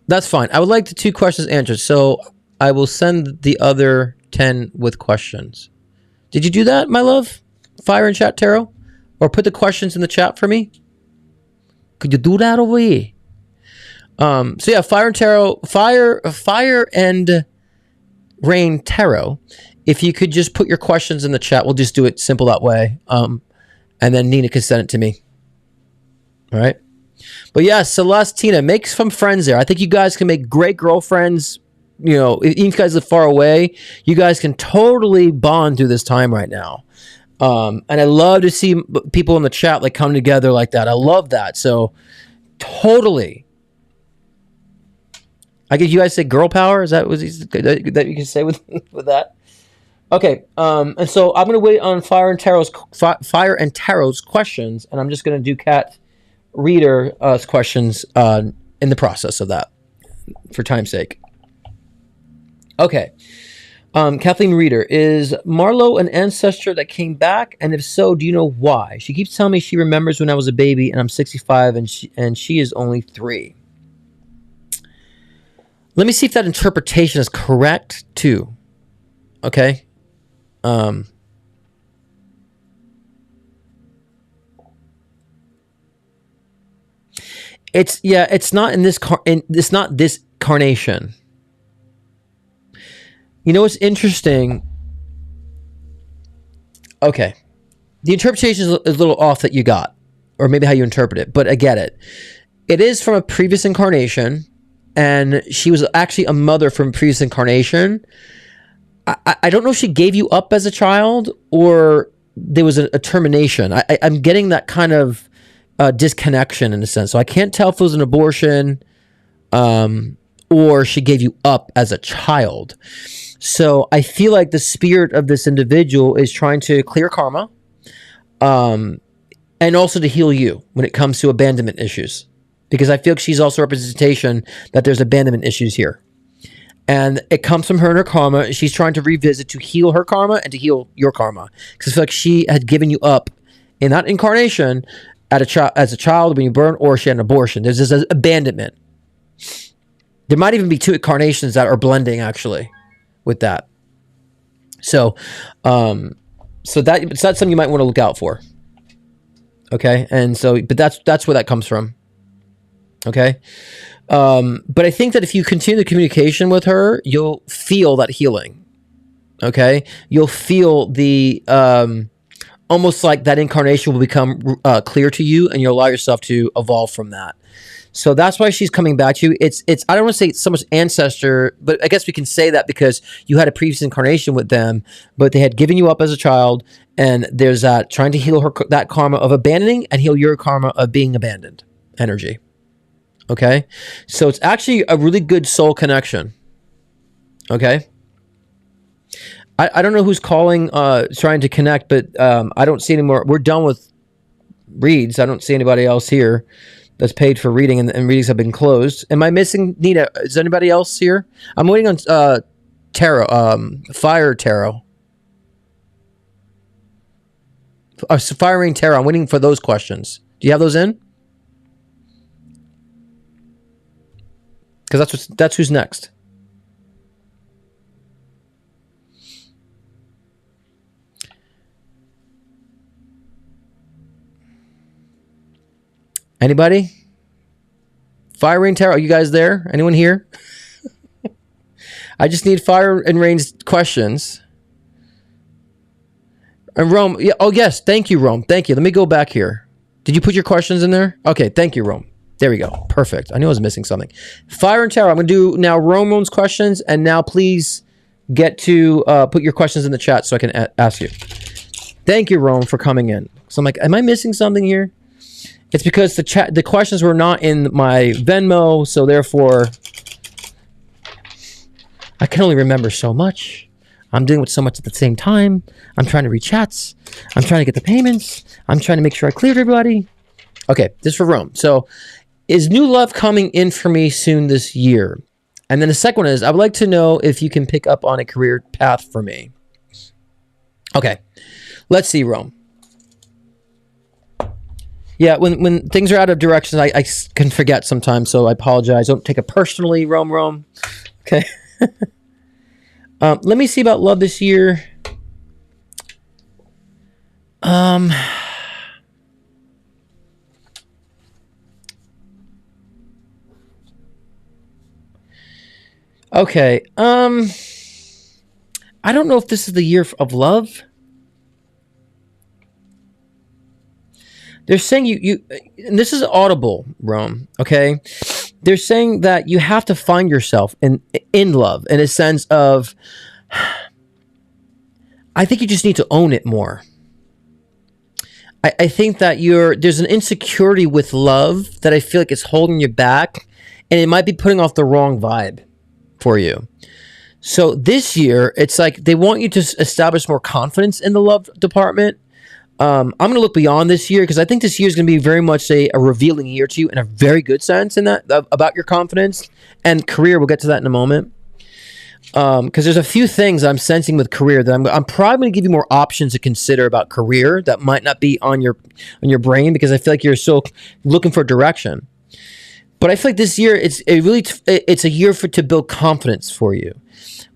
That's fine. I would like the 2 questions answered, so I will send the other 10 with questions. Did you do that, my love? Fire and Chat Tarot? Or put the questions in the chat for me? Could you do that over here? So yeah, Fire and Tarot, Fire and Rain Tarot. If you could just put your questions in the chat, we'll just do it simple that way. And then Nina can send it to me. All right. But yeah, Celestina, make some friends there. I think you guys can make great girlfriends. You know, if you guys live far away, you guys can totally bond through this time right now. And I love to see people in the chat like come together like that. I love that. So totally. I guess you guys say girl power. Is that what that you can say with that? Okay. And so I'm gonna wait on Fire and Tarot's questions, and I'm just gonna do Cat Reader's questions in the process of that for time's sake. Okay. Kathleen Reader, is Marlo an ancestor that came back? And if so, do you know why? She keeps telling me she remembers when I was a baby and I'm 65 and she is only 3. Let me see if that interpretation is correct too. Okay. It's not in this it's not this carnation. You know what's interesting? Okay. The interpretation is a little off that you got, or maybe how you interpret it, but I get it. It is from a previous incarnation, and she was actually a mother from a previous incarnation. I don't know if she gave you up as a child, or there was a termination. I'm getting that kind of disconnection in a sense. So I can't tell if it was an abortion, or she gave you up as a child. So I feel like the spirit of this individual is trying to clear karma, and also to heal you when it comes to abandonment issues, because I feel like she's also a representation that there's abandonment issues here, and it comes from her and her karma. She's trying to revisit to heal her karma and to heal your karma, because I feel like she had given you up in that incarnation as a child when you burn, or she had an abortion. There's this abandonment. There might even be 2 incarnations that are blending actually with that. So that's something you might want to look out for. Okay. And so, but that's where that comes from. Okay. But I think that if you continue the communication with her, you'll feel that healing. Okay. You'll feel the, almost like that incarnation will become clear to you, and you'll allow yourself to evolve from that. So that's why she's coming back to you. It's I don't want to say it's so much ancestor, but I guess we can say that because you had a previous incarnation with them, but they had given you up as a child, and there's that trying to heal that karma of abandoning and heal your karma of being abandoned energy. Okay? So it's actually a really good soul connection. Okay? I don't know who's calling, trying to connect, but I don't see any more. We're done with reads. I don't see anybody else here that's paid for reading, and readings have been closed. Am I missing Nina? Is anybody else here? I'm waiting on tarot, Fire Tarot. Fire Rain Tarot. I'm waiting for those questions. Do you have those in? Because that's who's next. Anybody? Fire Rain Tarot, are you guys there? Anyone here? I just need Fire and Rain's questions. And Rome, yeah, oh yes, thank you, Rome. Thank you. Let me go back here. Did you put your questions in there? Okay, thank you, Rome. There we go. Perfect. I knew I was missing something. Fire and Tarot, I'm going to do now Rome's questions, and now please get to put your questions in the chat so I can ask you. Thank you, Rome, for coming in. So I'm like, am I missing something here? It's because the questions were not in my Venmo, so therefore I can only remember so much. I'm dealing with so much at the same time. I'm trying to read chats. I'm trying to get the payments. I'm trying to make sure I cleared everybody. Okay, this is for Rome. So, is new love coming in for me soon this year? And then the second one is, I would like to know if you can pick up on a career path for me. Okay, let's see, Rome. Yeah, when things are out of direction, I can forget sometimes, so I apologize. Don't take it personally, Rome. Okay. Let me see about love this year. Okay. I don't know if this is the year of love. They're saying you and this is audible, Rome, okay? They're saying that you have to find yourself in love in a sense of I think you just need to own it more. I think that there's an insecurity with love that I feel like it's holding you back, and it might be putting off the wrong vibe for you. So this year, it's like they want you to establish more confidence in the love department. I'm going to look beyond this year because I think this year is going to be very much a revealing year to you in a very good sense in that about your confidence and career. We'll get to that in a moment. Because there's a few things I'm sensing with career that I'm probably going to give you more options to consider about career that might not be on your brain because I feel like you're still looking for direction. But I feel like this year it's a year to build confidence for you,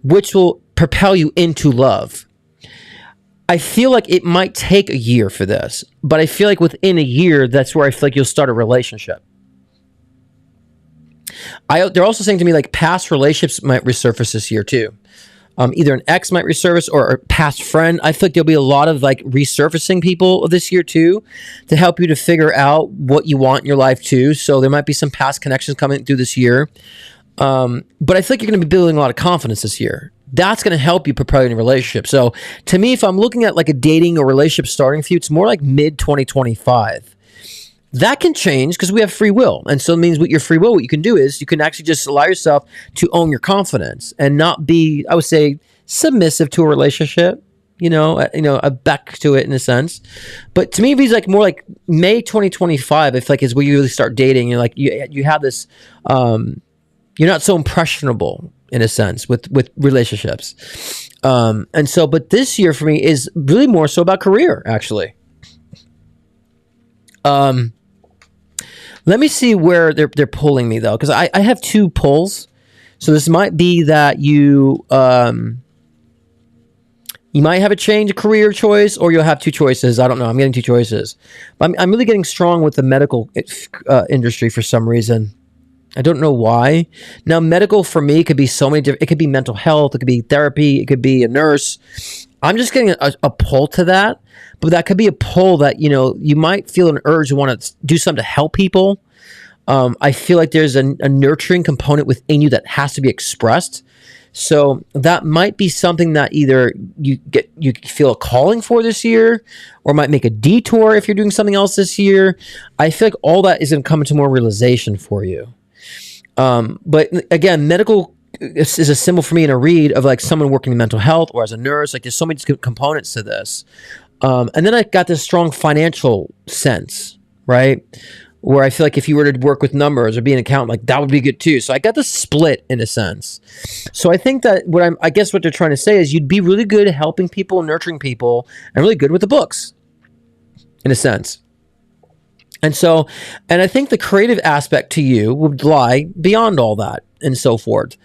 which will propel you into love. I feel like it might take a year for this, but I feel like within a year, that's where I feel like you'll start a relationship. They're also saying to me like past relationships might resurface this year too. Either an ex might resurface or a past friend. I feel like there'll be a lot of like resurfacing people this year too to help you to figure out what you want in your life too. So there might be some past connections coming through this year. But I feel like you're going to be building a lot of confidence this year. That's going to help you prepare in a relationship. So to me, if I'm looking at like a dating or relationship starting for you, it's more like mid 2025. That can change because we have free will. And so it means with your free will, what you can do is you can actually just allow yourself to own your confidence and not be, I would say, submissive to a relationship, a back to it in a sense. But to me, if he's like more like May 2025, I feel like is where you really start dating. You're like, you have this, you're not so impressionable in a sense with relationships. But this year for me is really more so about career, actually. Let me see where they're pulling me though, because I have two pulls. So this might be that you might have a change of career choice, or you'll have two choices. I don't know. I'm getting two choices. But I'm really getting strong with the medical industry for some reason. I don't know why. Now, medical for me could be so many different. It could be mental health. It could be therapy. It could be a nurse. I'm just getting a pull to that. But that could be a pull that, you might feel an urge to want to do something to help people. I feel like there's a nurturing component within you that has to be expressed. So that might be something that either you feel a calling for this year, or might make a detour if you're doing something else this year. I feel like all that is going to come into more realization for you. But again, medical is a symbol for me in a read of like someone working in mental health or as a nurse. Like there's so many components to this. And then I got this strong financial sense, right? Where I feel like if you were to work with numbers or be an accountant, like that would be good too. So I got the split in a sense. So I think that I guess what they're trying to say is you'd be really good at helping people, nurturing people, and really good with the books in a sense. And I think the creative aspect to you would lie beyond all that and so forth.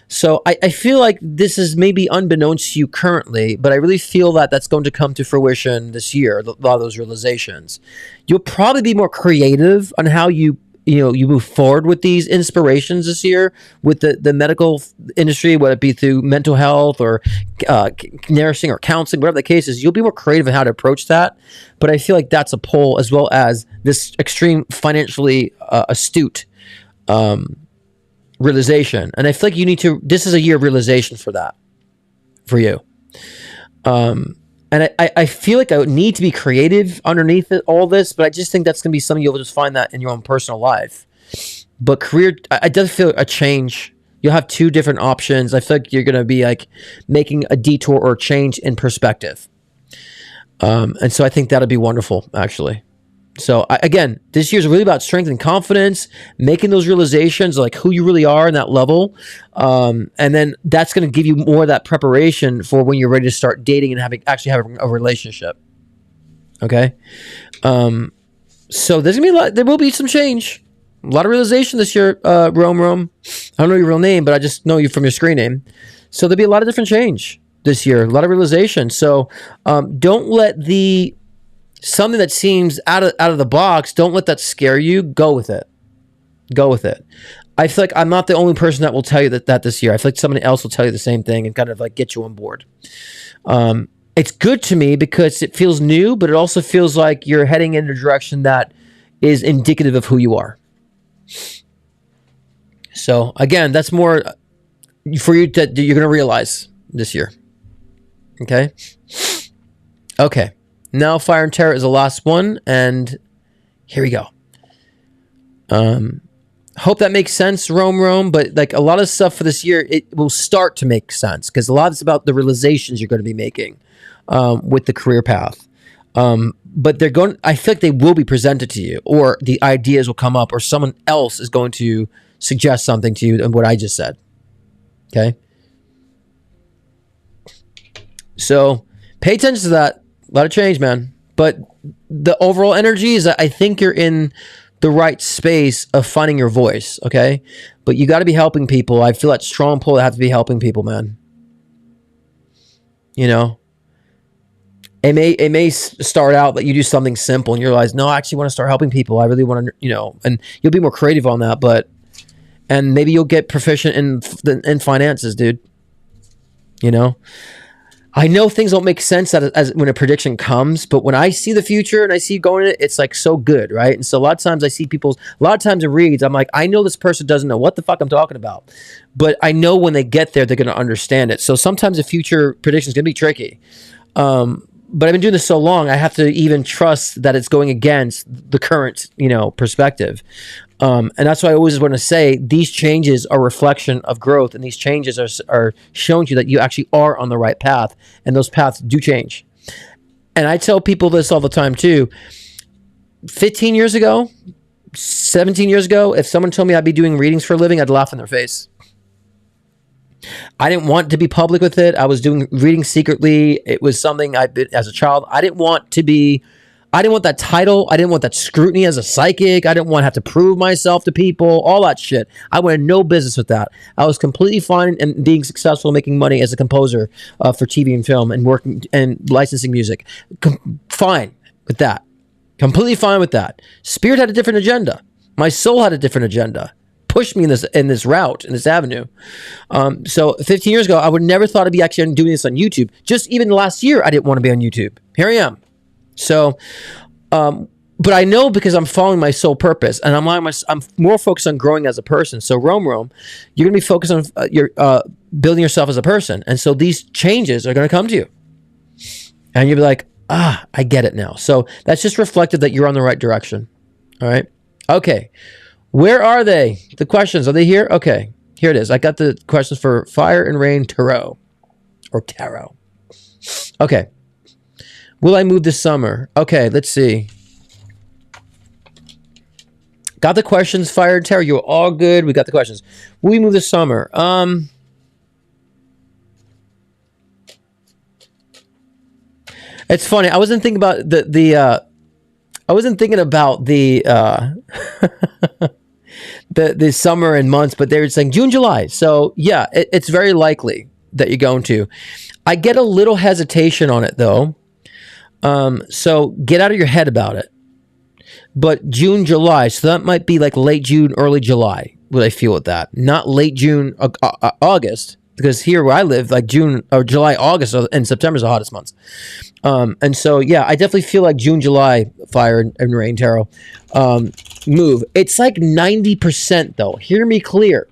So I feel like this is maybe unbeknownst to you currently, but I really feel that that's going to come to fruition this year, a lot of those realizations. You'll probably be more creative on how you move forward with these inspirations this year with the medical industry, whether it be through mental health or nursing or counseling, whatever the case is. You'll be more creative in how to approach that. But I feel like that's a pull, as well as this extreme financially astute realization. And I feel like this is a year of realization for that, for you. And I feel like I would need to be creative underneath all this, but I just think that's going to be something you'll just find that in your own personal life. But career, I do feel a change. You'll have two different options. I feel like you're going to be like making a detour or a change in perspective. And so I think that'll be wonderful, actually. So again, this year's really about strength and confidence, making those realizations like who you really are in that level. And then that's going to give you more of that preparation for when you're ready to start dating and having a relationship. Okay. So there's gonna be a lot. There will be some change. A lot of realization this year, Rome. I don't know your real name, but I just know you from your screen name. So there'll be a lot of different change this year. A lot of realization. So don't let something that seems out of the box. Don't let that scare you. Go with it. Go with it. I feel like I'm not the only person that will tell you that this year. I feel like somebody else will tell you the same thing and kind of like get you on board. It's good to me because it feels new, but it also feels like you're heading in a direction that is indicative of who you are. So again, that's more for you that you're going to realize this year. Okay. Okay. Now Fire and Terror is the last one. And here we go. Hope that makes sense, Rome. But like a lot of stuff for this year, it will start to make sense because a lot is about the realizations you're going to be making with the career path. But I feel like they will be presented to you, or the ideas will come up, or someone else is going to suggest something to you and what I just said. Okay. So pay attention to that. A lot of change, man. But the overall energy is that I think you're in the right space of finding your voice. Okay. But you got to be helping people. I feel that strong pull to have to be helping people, man. You know, it may start out that you do something simple and you realize, no, I actually want to start helping people. I really want to, and you'll be more creative on that, and maybe you'll get proficient in finances, dude. I know things don't make sense as when a prediction comes, but when I see the future and I see going in it, it's like so good, right? And so a lot of times I see a lot of times in reads, I'm like, I know this person doesn't know what the fuck I'm talking about, but I know when they get there, they're going to understand it. So sometimes the future prediction is going to be tricky. But I've been doing this so long, I have to even trust that it's going against the current, perspective. And that's why I always want to say these changes are a reflection of growth, and these changes are showing you that you actually are on the right path, and those paths do change. And I tell people this all the time too. 15 years ago, 17 years ago, if someone told me I'd be doing readings for a living, I'd laugh in their face. I didn't want to be public with it. I was doing readings secretly. It was something I did as a child. I didn't want that title. I didn't want that scrutiny as a psychic. I didn't want to have to prove myself to people, all that shit. I wanted no business with that. I was completely fine in being successful, making money as a composer for TV and film and working and licensing music. Fine with that. Completely fine with that. Spirit had a different agenda. My soul had a different agenda. Pushed me in this route, in this avenue. So 15 years ago, I would never thought I'd be actually doing this on YouTube. Just even last year, I didn't want to be on YouTube. Here I am. So, but I know because I'm following my soul purpose, and I'm more focused on growing as a person. So Rome, you're gonna be focused on building yourself as a person, and so these changes are gonna come to you, and you'll be like, I get it now. So that's just reflective that you're on the right direction. All right. Okay. Where are they? The questions, are they here? Okay, here it is. I got the questions for Fire and Rain Tarot. Okay. Will I move this summer? Okay, let's see. Got the questions, Fire and Tarot. You're all good. We got the questions. Will we move this summer? It's funny. I wasn't thinking about the summer and months, but they're saying June, July. So yeah, it's very likely that you're going to. I get a little hesitation on it though. So get out of your head about it. But June, July, so that might be like late June, early July. Would I feel with that? Not late June, August, because here where I live, like June or July, August, and September is the hottest months. And so yeah, I definitely feel like June, July, Fire and Rain Tarot. Move. It's like 90% though. Hear me clear.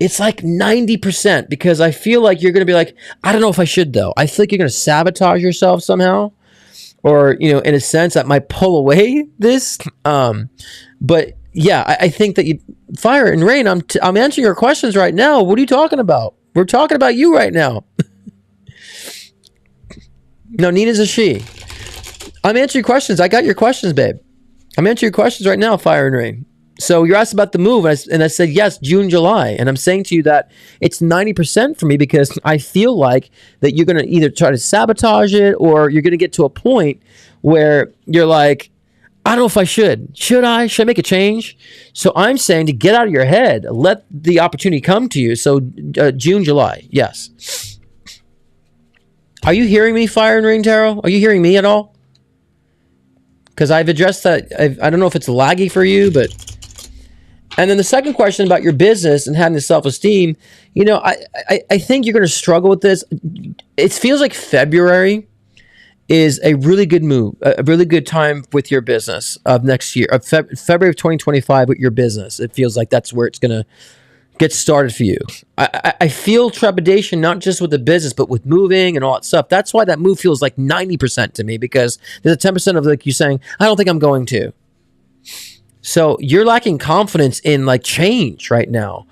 It's like 90% because I feel like you're going to be like, I don't know if I should though. I feel like you're going to sabotage yourself somehow, or, in a sense that might pull away this. But yeah, I think that Fire and Rain, I'm answering your questions right now. What are you talking about? We're talking about you right now. No, Nina's a she. I'm answering questions. I got your questions, babe. I'm answering your questions right now, Fire and Rain. So you're asked about the move, and I said, yes, June, July. And I'm saying to you that it's 90% for me because I feel like that you're going to either try to sabotage it or you're going to get to a point where you're like, I don't know if I should. Should I? Should I make a change? So I'm saying to get out of your head. Let the opportunity come to you. So June, July. Yes. Are you hearing me, Fire and Rain Tarot? Are you hearing me at all? Because I've addressed that. I don't know if it's laggy for you, but... And then the second question about your business and having the self-esteem, you know, I think you're going to struggle with this. It feels like February is a really good move, a really good time with your business of next year, of February of 2025 with your business. It feels like that's where it's going to get started for you. I feel trepidation, not just with the business, but with moving and all that stuff. That's why that move feels like 90% to me, because there's a 10% of like you saying, I don't think I'm going to. So you're lacking confidence in like change right now.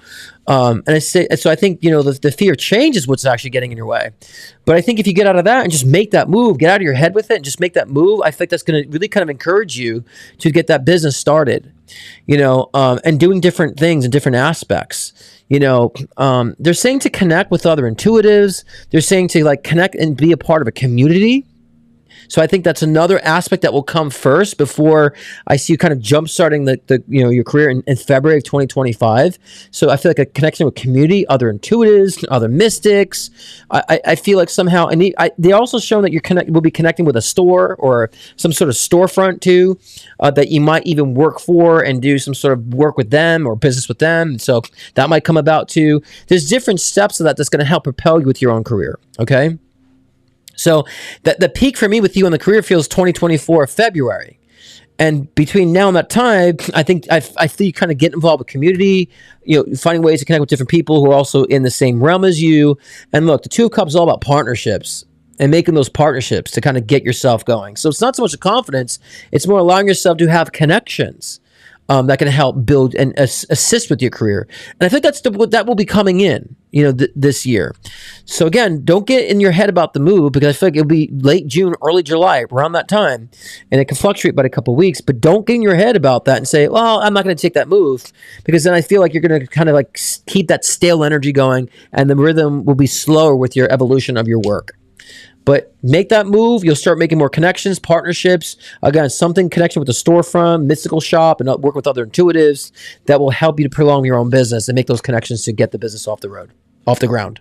And I think, you know, the fear of change is what's actually getting in your way. But I think if you get out of that and just make that move, get out of your head with it and just make that move, I think that's going to really kind of encourage you to get that business started, you know, and doing different things in different aspects. You know, they're saying to connect with other intuitives. They're saying to like connect and be a part of a community. So I think that's another aspect that will come first before I see you kind of jump starting the you know, your career in February of 2025. So I feel like a connection with community, other intuitives, other mystics. I feel like somehow, and they also show that will be connecting with a store or some sort of storefront too, that you might even work for and do some sort of work with them or business with them. So that might come about too. There's different steps of that's going to help propel you with your own career. Okay. So the peak for me with you in the career feels 2024 February. And between now and that time, I think I feel you kind of get involved with community, you know, finding ways to connect with different people who are also in the same realm as you. And look, the Two of Cups is all about partnerships and making those partnerships to kind of get yourself going. So it's not so much a confidence, it's more allowing yourself to have connections that can help build and assist with your career. And I think that will be coming in, you know, this year. So again, don't get in your head about the move, because I feel like it'll be late June, early July, around that time. And it can fluctuate by a couple of weeks, but don't get in your head about that and say, well, I'm not going to take that move, because then I feel like you're going to kind of like keep that stale energy going, and the rhythm will be slower with your evolution of your work. But make that move. You'll start making more connections, partnerships. Again, something connection with the storefront, mystical shop, and work with other intuitives that will help you to prolong your own business and make those connections to get the business off the ground.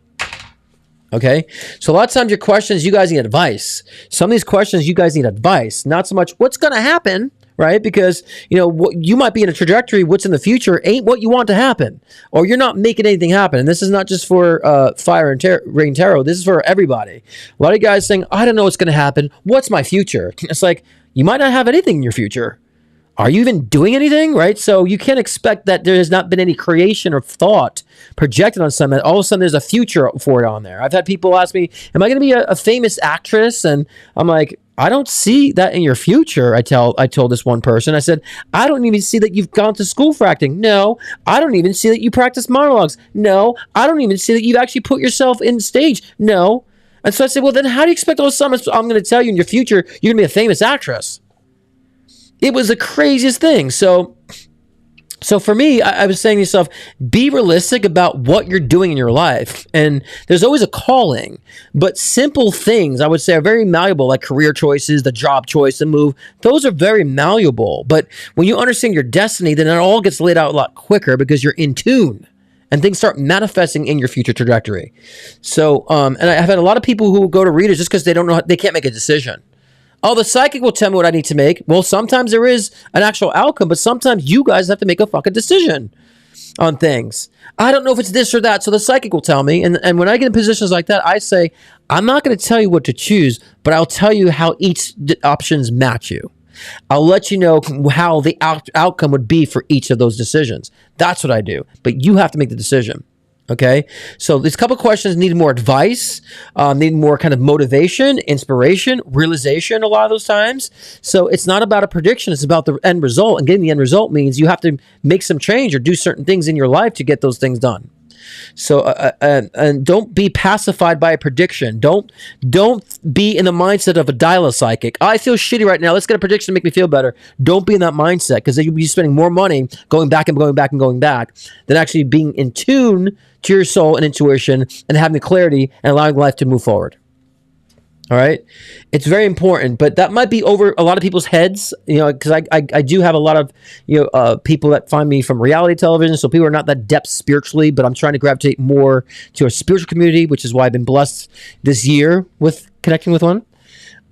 Okay? So a lot of times your questions, you guys need advice. Some of these questions, you guys need advice. Not so much what's going to happen, right? Because, you know, you might be in a trajectory, what's in the future ain't what you want to happen, or you're not making anything happen. And this is not just for Fire and Rain Tarot. This is for everybody. A lot of guys saying, I don't know what's going to happen. What's my future? It's like, you might not have anything in your future. Are you even doing anything, right? So you can't expect that there has not been any creation or thought projected on something. All of a sudden, there's a future for it on there. I've had people ask me, am I going to be a famous actress? And I'm like, I don't see that in your future. I told this one person, I said, I don't even see that you've gone to school for acting. No. I don't even see that you practice monologues. No. I don't even see that you've actually put yourself in stage. No. And so I said, well, then how do you expect all of a sudden I'm going to tell you in your future you're going to be a famous actress? It was the craziest thing. So for me, I was saying to myself, be realistic about what you're doing in your life. And there's always a calling, but simple things I would say are very malleable, like career choices, the job choice, the move. Those are very malleable. But when you understand your destiny, then it all gets laid out a lot quicker because you're in tune and things start manifesting in your future trajectory. So, and I've had a lot of people who will go to readers just because they don't know, they can't make a decision. Oh, the psychic will tell me what I need to make. Well, sometimes there is an actual outcome, but sometimes you guys have to make a fucking decision on things. I don't know if it's this or that, so the psychic will tell me. And when I get in positions like that, I say, I'm not going to tell you what to choose, but I'll tell you how each options match you. I'll let you know how the outcome would be for each of those decisions. That's what I do. But you have to make the decision. Okay, so these couple questions need more advice, need more kind of motivation, inspiration, realization a lot of those times. So it's not about a prediction, it's about the end result. And getting the end result means you have to make some change or do certain things in your life to get those things done. So and don't be pacified by a prediction. Don't be in the mindset of a dial-a psychic. I feel shitty right now. Let's get a prediction to make me feel better. Don't be in that mindset, because you'll be spending more money going back and going back and going back than actually being in tune to your soul and intuition and having the clarity and allowing life to move forward. All right, it's very important, but that might be over a lot of people's heads, because I do have a lot of people that find me from reality television, so people are not that depth spiritually, but I'm trying to gravitate more to a spiritual community, which is why I've been blessed this year with connecting with one.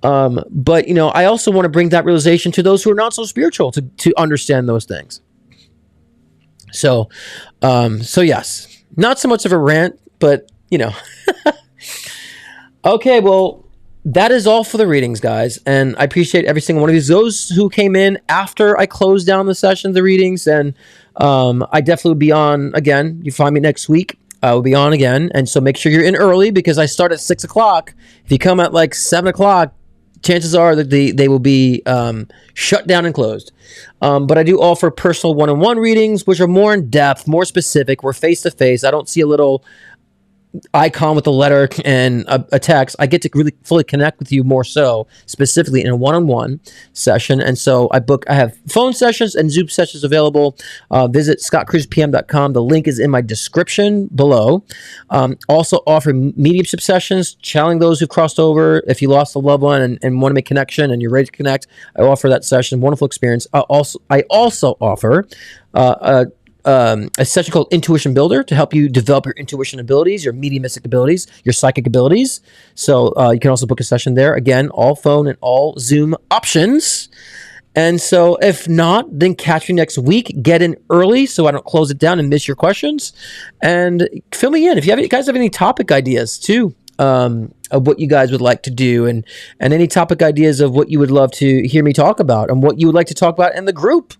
But I also want to bring that realization to those who are not so spiritual to understand those things. So yes, not so much of a rant, but okay, well. That is all for the readings, guys, and I appreciate every single one of you. Those who came in after I closed down the session, the readings, and I definitely will be on again. You find me next week. I will be on again, and so make sure you're in early because I start at 6 o'clock. If you come at like 7 o'clock, chances are that they will be shut down and closed. But I do offer personal one-on-one readings, which are more in depth, more specific. We're face-to-face. I don't see a little icon with a letter and a text. I get to really fully connect with you more so specifically in a one-on-one session. And so I have phone sessions and Zoom sessions available. Visit scottcruzpm.com. The link is in my description below. Also offer mediumship sessions, channeling those who crossed over. If you lost a loved one and want to make connection and you're ready to connect, I offer that session. Wonderful experience. I also offer a session called Intuition Builder to help you develop your intuition abilities, your mediumistic abilities, your psychic abilities. So you can also book a session there. Again, all phone and all Zoom options. And so if not, then catch me next week. Get in early so I don't close it down and miss your questions. And fill me in. If you guys have any topic ideas too, of what you guys would like to do and any topic ideas of what you would love to hear me talk about and what you would like to talk about in the group.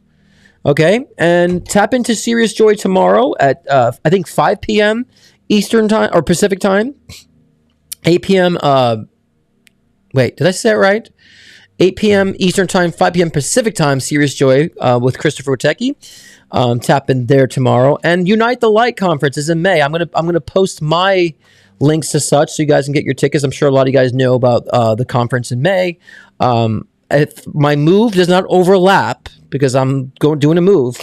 Okay, and tap into Serious Joy tomorrow at, I think, 5 p.m. Eastern Time, or Pacific Time. 8 p.m., wait, did I say that right? 8 p.m. Eastern Time, 5 p.m. Pacific Time, Serious Joy with Christopher Witecki. Tap in there tomorrow. And Unite the Light Conference is in May. I'm gonna post my links to such so you guys can get your tickets. I'm sure a lot of you guys know about the conference in May. If my move does not overlap, because I'm doing a move,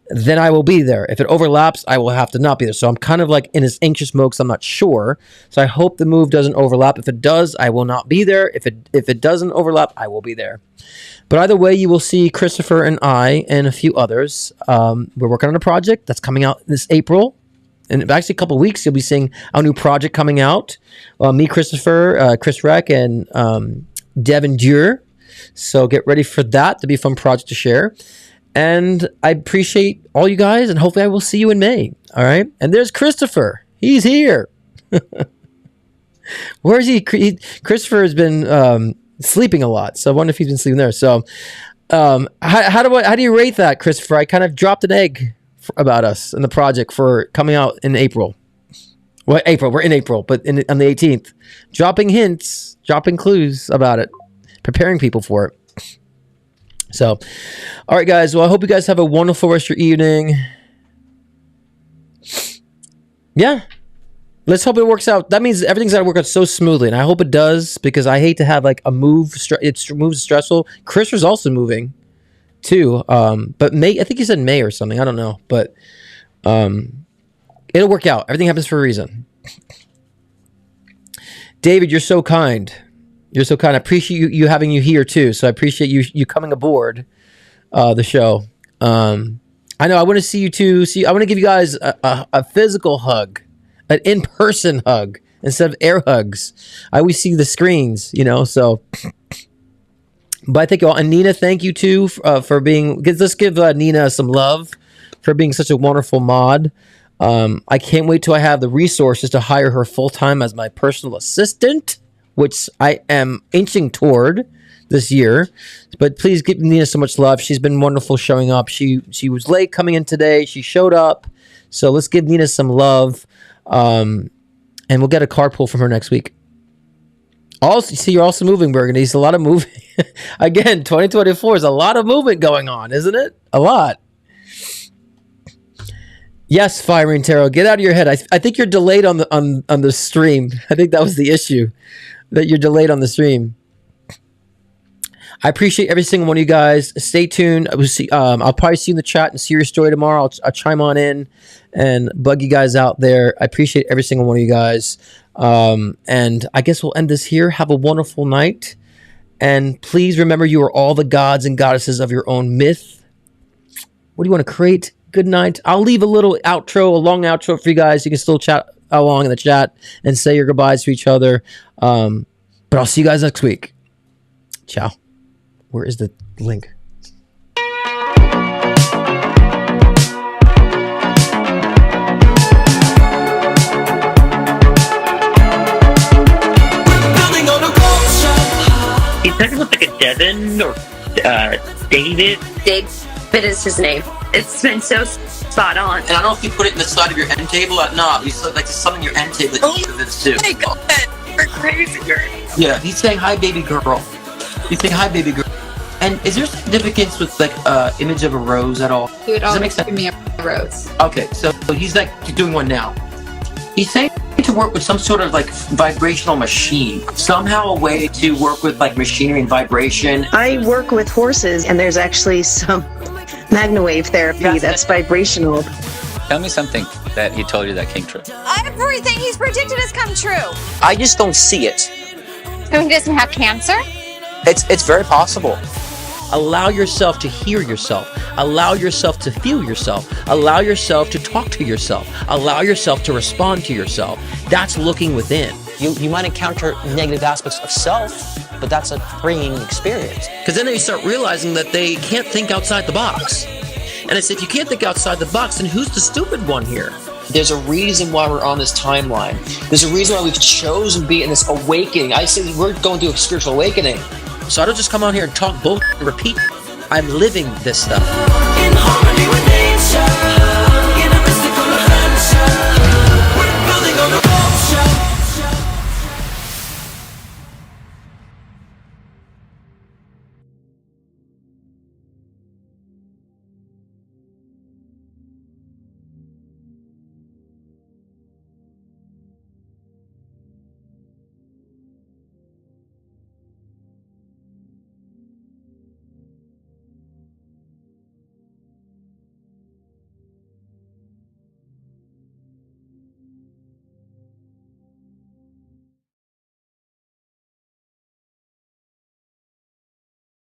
then I will be there. If it overlaps, I will have to not be there. So I'm kind of like in this anxious mode because I'm not sure. So I hope the move doesn't overlap. If it does, I will not be there. If it doesn't overlap, I will be there. But either way, you will see Christopher and I and a few others. We're working on a project that's coming out this April. And actually a couple of weeks, you'll be seeing our new project coming out. Me, Christopher, Chris Reck, and Devin Dure. So get ready for that. To be a fun project to share. And I appreciate all you guys, and hopefully I will see you in May. All right? And there's Christopher. He's here. Where is he? Christopher has been sleeping a lot, so I wonder if he's been sleeping there. So how do you rate that, Christopher? I kind of dropped an egg about us and the project for coming out in April. Well, April. We're in April, but on the 18th. Dropping hints, dropping clues about it. Preparing people for it. So, all right, guys. Well, I hope you guys have a wonderful rest of your evening. Yeah. Let's hope it works out. That means everything's got to work out so smoothly, and I hope it does because I hate to have like a move. It moves stressful. Christopher's also moving, too. But May. I think he said May or something. I don't know, but it'll work out. Everything happens for a reason. David, you're so kind. You're so kind. I appreciate you having you here too. So I appreciate you coming aboard the show. I know I want to see you too. I want to give you guys a physical hug, an in-person hug instead of air hugs. I always see the screens, So, but I thank you all. And Nina, thank you too for being. Let's give Nina some love for being such a wonderful mod. I can't wait till I have the resources to hire her full time as my personal assistant, which I am inching toward this year. But please give Nina so much love. She's been wonderful showing up. She was late coming in today. She showed up. So let's give Nina some love. And we'll get a carpool from her next week. Also, see, you're also moving, Burgundy. It's a lot of moving. Again, 2024 is a lot of movement going on, isn't it? A lot. Yes, Fire and Tarot, get out of your head. I think you're delayed on the stream. I think that was the issue, that you're delayed on the stream. I appreciate every single one of you guys. Stay tuned. I'll probably see you in the chat and Serious Joy tomorrow. I'll chime on in and bug you guys out there. I appreciate every single one of you guys. And I guess we'll end this here. Have a wonderful night. And please remember, you are all the gods and goddesses of your own myth. What do you want to create? Good night. I'll leave a little outro, a long outro for you guys. You can still chat along in the chat and say your goodbyes to each other. But I'll see you guys next week. Ciao. Where is the link? He said it was like a Devin or David. David is his name. It's been so spot on. And I don't know if you put it in the side of your end table or not. You said like to summon your end table. This too. my God, you're crazy. Yeah, he's saying hi, baby girl. He's saying hi, baby girl. And is there significance with like image of a rose at all? He would Does that always make sense? give me a rose. Okay, so he's like doing one now. He's saying to work with some sort of like vibrational machine. Somehow a way to work with like machinery and vibration. I work with horses, and there's actually some MagnaWave therapy that's vibrational. Tell me something that he told you that came true. Everything he's predicted has come true. I just don't see it. So he doesn't have cancer? It's very possible. Allow yourself to hear yourself. Allow yourself to feel yourself. Allow yourself to talk to yourself. Allow yourself to respond to yourself. That's looking within. You might encounter negative aspects of self, but that's a freeing experience. Because then they start realizing that they can't think outside the box. And I said, if you can't think outside the box, then who's the stupid one here? There's a reason why we're on this timeline. There's a reason why we've chosen to be in this awakening. I say we're going through a spiritual awakening. So I don't just come on here and talk bull and repeat. I'm living this stuff. In